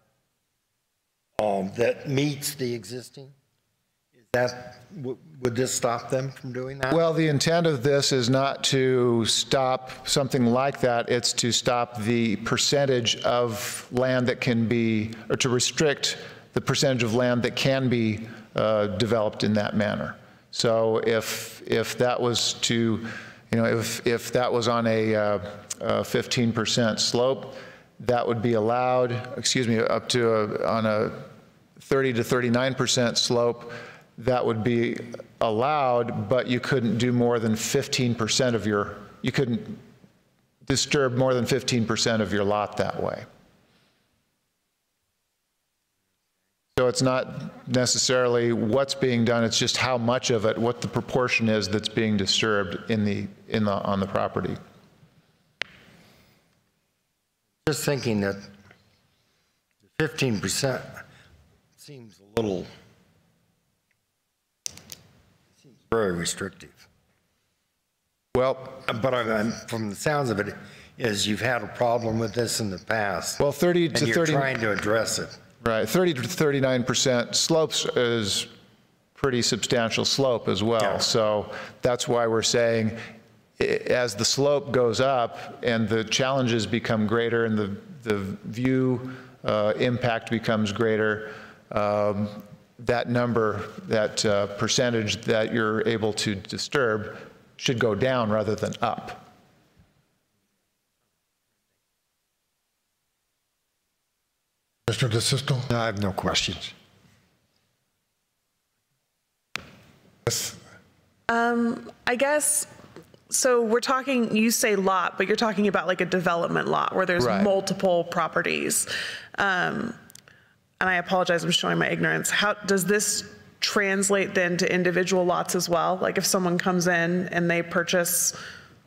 that meets the existing? Would this stop them from doing that? Well, the intent of this is not to stop something like that. It's to stop the percentage of land that can be, or to restrict the percentage of land that can be developed in that manner. So if that was to, if that was on a 15% slope, that would be allowed, up to on a 30 to 39% slope, that would be allowed, but you couldn't do more than 15% of you couldn't disturb more than 15% of your lot that way. So it's not necessarily what's being done, it's just how much of it, what the proportion is that's being disturbed on the property. Just thinking that 15% seems a little, seems very restrictive. Well, but from the sounds of it, is you've had a problem with this in the past. Well, 30 to 30. You're trying to address it. Right, 30 to 39% slopes is pretty substantial slope as well. Yeah. So that's why we're saying, as the slope goes up and the challenges become greater and the view impact becomes greater, that number, that percentage that you're able to disturb should go down rather than up. Mr. DeSisto? No, I have no questions. Yes. I guess, so we're talking, you say lot, but you're talking about like a development lot where there's multiple properties. And I apologize, I'm showing my ignorance. How does this translate then to individual lots as well? Like if someone comes in and they purchase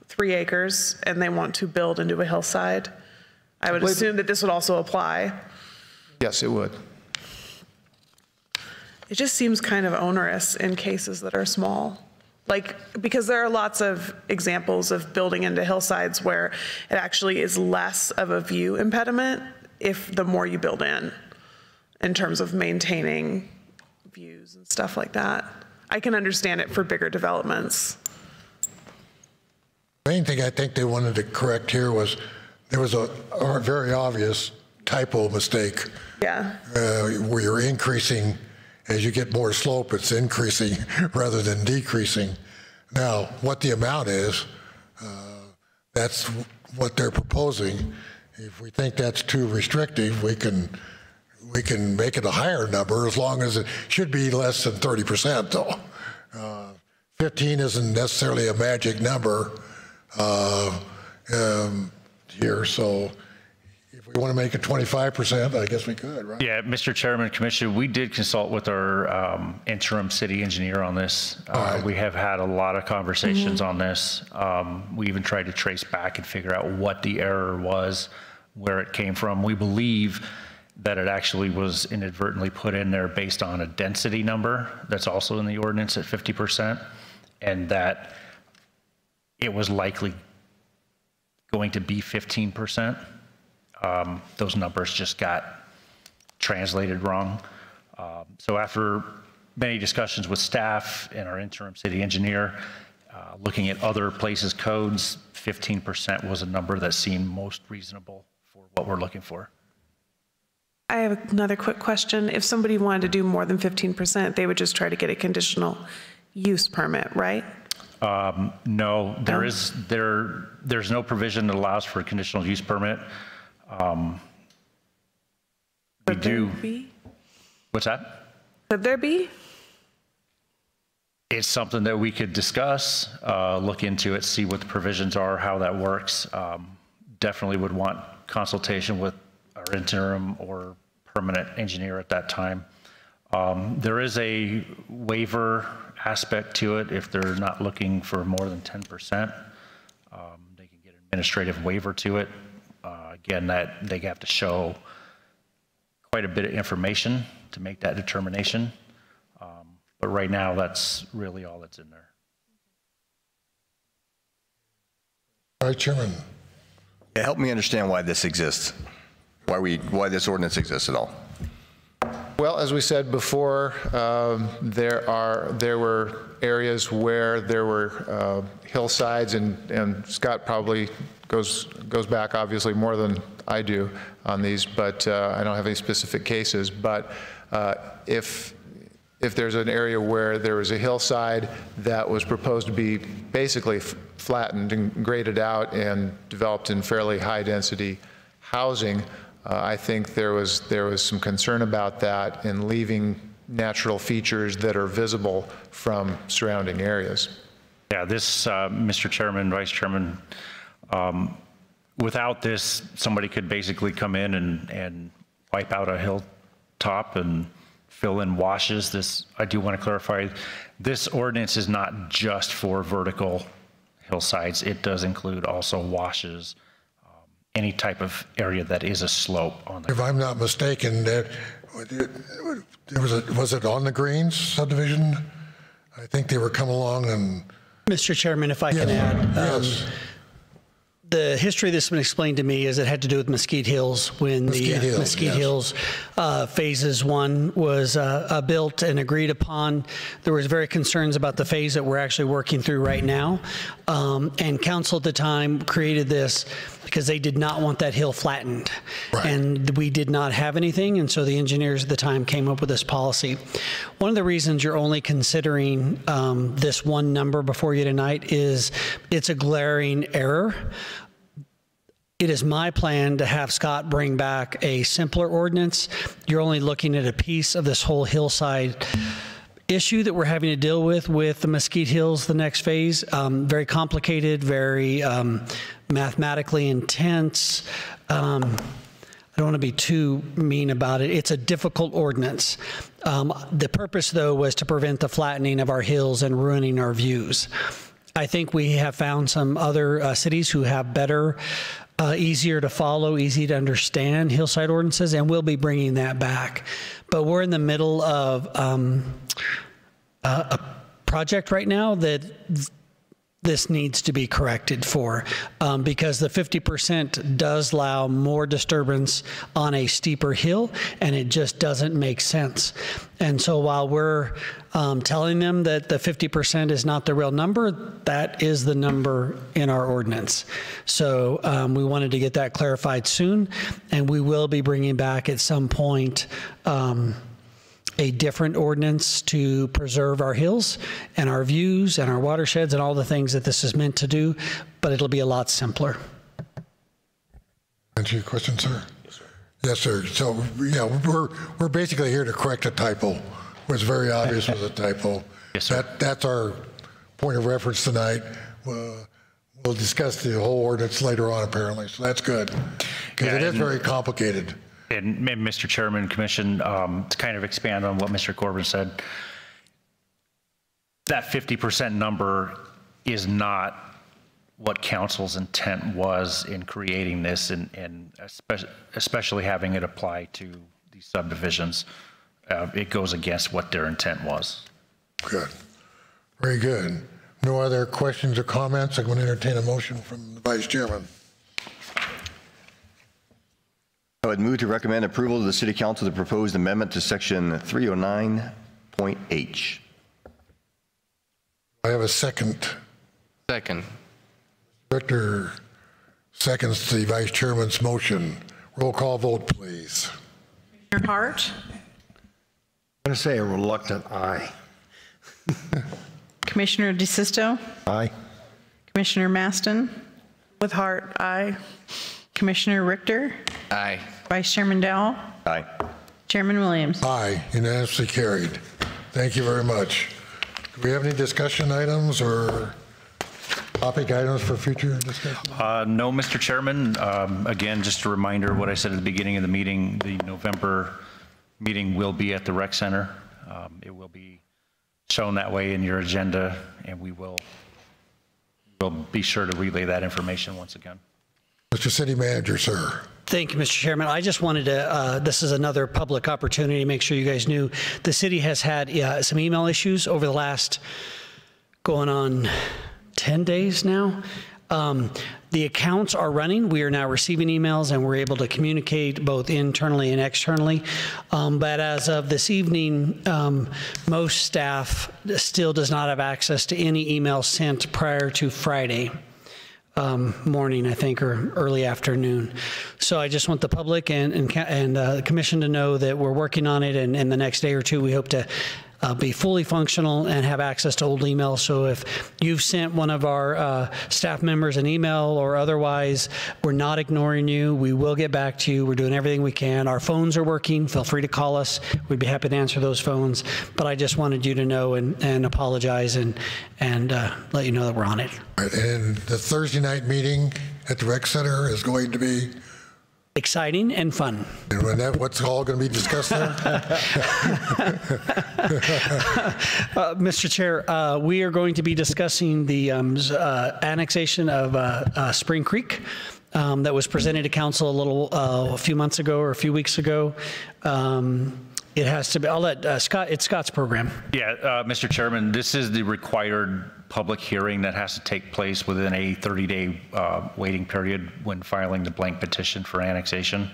3 acres and they want to build into a hillside, I would assume that this would also apply. Yes, it would. It just seems kind of onerous in cases that are small. Like, because there are lots of examples of building into hillsides where it actually is less of a view impediment if the more you build in terms of maintaining views and stuff like that. I can understand it for bigger developments. The main thing I think they wanted to correct here was there was a very obvious typo mistake. Yeah. Where you're increasing, as you get more slope, it's increasing rather than decreasing. Now, what the amount is, that's what they're proposing. If we think that's too restrictive, we can make it a higher number, as long as it should be less than 30% though. 15 isn't necessarily a magic number here, so if we want to make it 25%, I guess we could, right? Yeah, Mr. Chairman, Commissioner, we did consult with our interim city engineer on this. We have had a lot of conversations on this. We even tried to trace back and figure out what the error was, where it came from. We believe that it actually was inadvertently put in there based on a density number that's also in the ordinance at 50%, and that it was likely going to be 15%. Those numbers just got translated wrong. So after many discussions with staff and our interim city engineer, looking at other places' codes, 15% was a number that seemed most reasonable for what we're looking for. I have another quick question. If somebody wanted to do more than 15%, they would just try to get a conditional use permit, right? No, there's no provision that allows for a conditional use permit. We do. What's that? Could there be? It's something that we could discuss, look into it, see what the provisions are, how that works. Definitely would want consultation with our interim or permanent engineer at that time. There is a waiver aspect to it. If they're not looking for more than 10%, they can get an administrative waiver to it. Again, that they have to show quite a bit of information to make that determination. But right now, that's really all that's in there. All right, Chairman. Yeah, help me understand why this exists, why this ordinance exists at all. Well, as we said before, there were areas where there were hillsides, and Scott probably goes back obviously more than I do on these, but I don't have any specific cases. But if there's an area where there was a hillside that was proposed to be basically flattened and graded out and developed in fairly high density housing, I think there was some concern about that and leaving natural features that are visible from surrounding areas. Yeah, this, Mr. Chairman, Vice Chairman, without this, somebody could basically come in and wipe out a hilltop and fill in washes. This, I do want to clarify, this ordinance is not just for vertical hillsides. It does include also washes, any type of area that is a slope on the. If I'm not mistaken, was it on the Greens subdivision? I think they were coming along and. Mr. Chairman, if I can add. Yes. The history that's been explained to me is it had to do with Mesquite Hills when the Mesquite Hills phases 1 was built and agreed upon. There was very concerns about the phase that we're actually working through right now. And council at the time created this because they did not want that hill flattened. Right. And we did not have anything, and so the engineers at the time came up with this policy. One of the reasons you're only considering this one number before you tonight is it's a glaring error. It is my plan to have Scott bring back a simpler ordinance. You're only looking at a piece of this whole hillside issue that we're having to deal with the Mesquite Hills, the next phase. Very complicated, very mathematically intense. I don't want to be too mean about it. It's a difficult ordinance. The purpose, though, was to prevent the flattening of our hills and ruining our views. I think we have found some other cities who have better, easier to follow, easy to understand hillside ordinances, and we'll be bringing that back. But we're in the middle of a project right now that this needs to be corrected for, because the 50% does allow more disturbance on a steeper hill, and it just doesn't make sense. And so while we're telling them that the 50% is not the real number, that is the number in our ordinance. So we wanted to get that clarified soon, and we will be bringing back at some point a different ordinance to preserve our hills and our views and our watersheds and all the things that this is meant to do, but it'll be a lot simpler. Answer your question, sir? Yes, sir. Yes, sir. So, yeah, we're basically here to correct a typo. It was very obvious was a typo. Yes, sir. That's our point of reference tonight. We'll discuss the whole ordinance later on, apparently, so that's good, because it is very complicated. And maybe Mr. Chairman, Commission, to kind of expand on what Mr. Corbin said, that 50% number is not what council's intent was in creating this, and especially having it apply to these subdivisions. It goes against what their intent was. Good. Very good. No other questions or comments? I'm going to entertain a motion from the Vice Chairman. I would move to recommend approval to the City Council of the proposed amendment to Section 309.H. I have a second. Second. Director seconds the Vice Chairman's motion. Roll call vote, please. Commissioner Hart, I'm going to say a reluctant aye. Commissioner DeSisto, Aye. Commissioner Maston, With heart, aye. Commissioner Richter, Aye. Vice Chairman Dowell, Aye. Chairman Williams. Aye, unanimously carried. Thank you very much. Do we have any discussion items or topic items for future discussion? No, Mr. Chairman. Again, just a reminder what I said at the beginning of the meeting. The November meeting will be at the Rec Center. It will be shown that way in your agenda, and we'll be sure to relay that information once again. Mr. City Manager, sir. Thank you, Mr. Chairman. I just wanted to, this is another public opportunity to make sure you guys knew the city has had some email issues over the last going on 10 days now. The accounts are running. We are now receiving emails and we're able to communicate both internally and externally. But as of this evening, most staff still does not have access to any emails sent prior to Friday morning, I think, or early afternoon. So I just want the public and the commission to know that we're working on it, and in the next day or two, we hope to be fully functional and have access to old emails. So if you've sent one of our staff members an email or otherwise, we're not ignoring you. We will get back to you. We're doing everything we can. Our phones are working. Feel free to call us. We'd be happy to answer those phones. But I just wanted you to know and apologize and let you know that we're on it. All right, and the Thursday night meeting at the Rec Center is going to be exciting and fun. And when what's all going to be discussed there? Mr. Chair, we are going to be discussing the annexation of Spring Creek that was presented to council a few months ago or a few weeks ago. It has to be, I'll let Scott, it's Scott's program. Yeah, Mr. Chairman, this is the required public hearing that has to take place within a 30-day waiting period when filing the blank petition for annexation.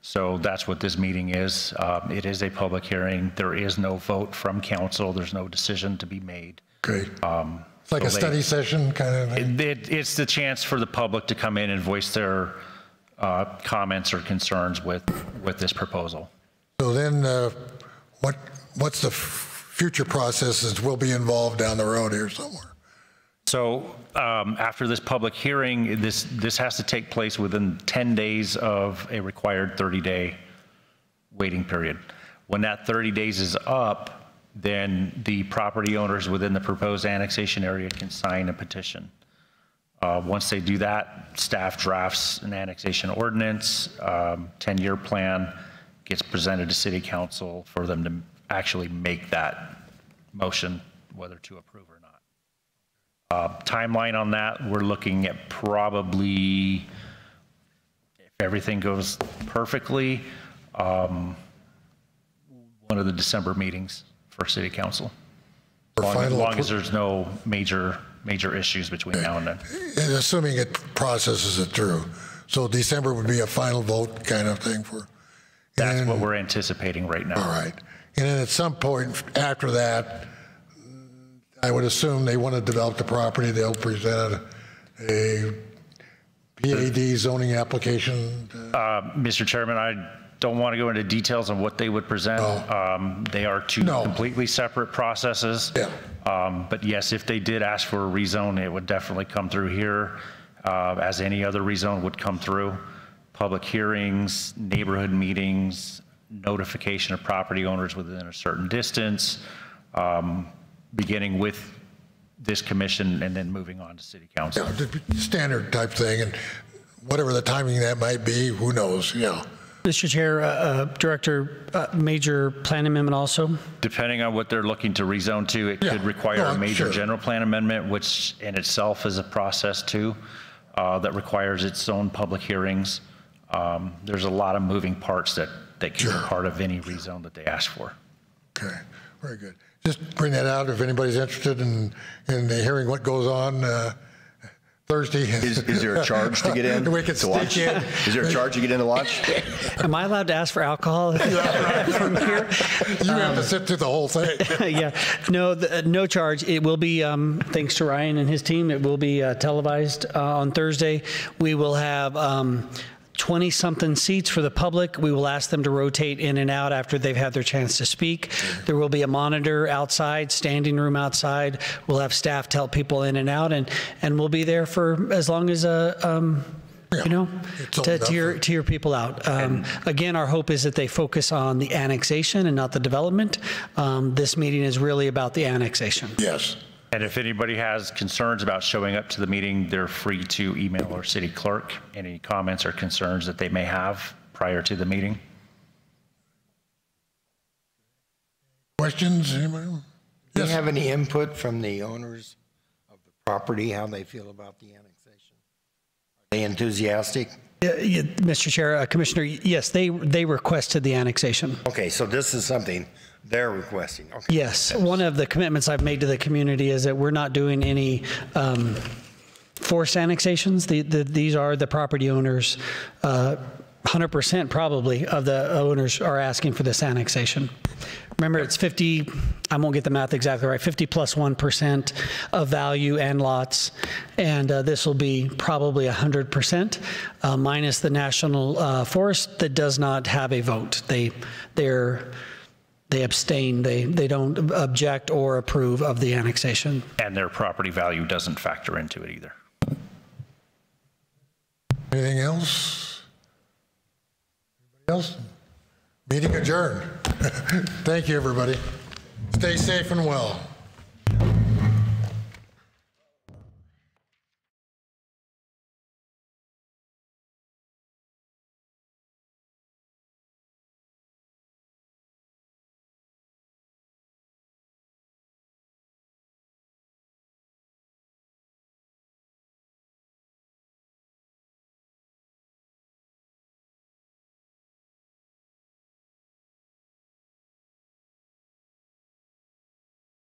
So that's what this meeting is. It is a public hearing. There is no vote from council. There's no decision to be made. Great. It's like a study session kind of thing? It's the chance for the public to come in and voice their comments or concerns with this proposal. So then what's the future processes will be involved down the road here somewhere? So after this public hearing, this has to take place within 10 days of a required 30-day waiting period. When that 30 days is up, then the property owners within the proposed annexation area can sign a petition. Once they do that, staff drafts an annexation ordinance, 10-year plan, gets presented to City Council for them to actually make that motion, whether to approve or not. Timeline on that, we're looking at probably, if everything goes perfectly, one of the December meetings for City Council. As long as there's no major issues between now and then. And assuming it processes it through. So December would be a final vote kind of thing for? That's what we're anticipating right now. All right. And then at some point after that, I would assume they want to develop the property, they'll present a PAD zoning application. Mr. Chairman, I don't want to go into details on what they would present. They are two completely separate processes. Yeah. But yes, if they did ask for a rezone, it would definitely come through here, as any other rezone would come through. Public hearings, neighborhood meetings, notification of property owners within a certain distance, beginning with this commission and then moving on to City Council. Yeah, standard type thing, and whatever the timing that might be, who knows, yeah. Mr. Chair, Director, major plan amendment also? Depending on what they're looking to rezone to, it could require a major general plan amendment, which in itself is a process too, that requires its own public hearings. There's a lot of moving parts that can be part of any rezone that they ask for. Okay, very good. Just bring that out if anybody's interested in hearing what goes on Thursday. Is there a charge to get in? We can to watch? in. Is there a charge to get in to watch? Am I allowed to ask for alcohol from here? You have to sit through the whole thing. Yeah, no, no charge. It will be, thanks to Ryan and his team, it will be televised on Thursday. We will have 20-something seats for the public. We will ask them to rotate in and out after they've had their chance to speak. There will be a monitor outside, standing room outside. We'll have staff to help people in and out, and we'll be there for as long as you know, to hear people out. Again, our hope is that they focus on the annexation and not the development. This meeting is really about the annexation. Yes. And if anybody has concerns about showing up to the meeting, they're free to email our city clerk any comments or concerns that they may have prior to the meeting. Questions? Anybody? Do you have any input from the owners of the property, how they feel about the annexation? Are they enthusiastic? Mr. Chair, Commissioner, yes, they requested the annexation. Okay, so this is something they're requesting. Okay. Yes, one of the commitments I've made to the community is that we're not doing any forced annexations. These are the property owners, 100% probably of the owners are asking for this annexation. Remember, it's 50, I won't get the math exactly right, 50 plus 1% of value and lots, and this will be probably 100%, minus the National Forest that does not have a vote. They abstain, they don't object or approve of the annexation. And their property value doesn't factor into it either. Anything else? Anybody else? Meeting adjourned. Thank you, everybody. Stay safe and well.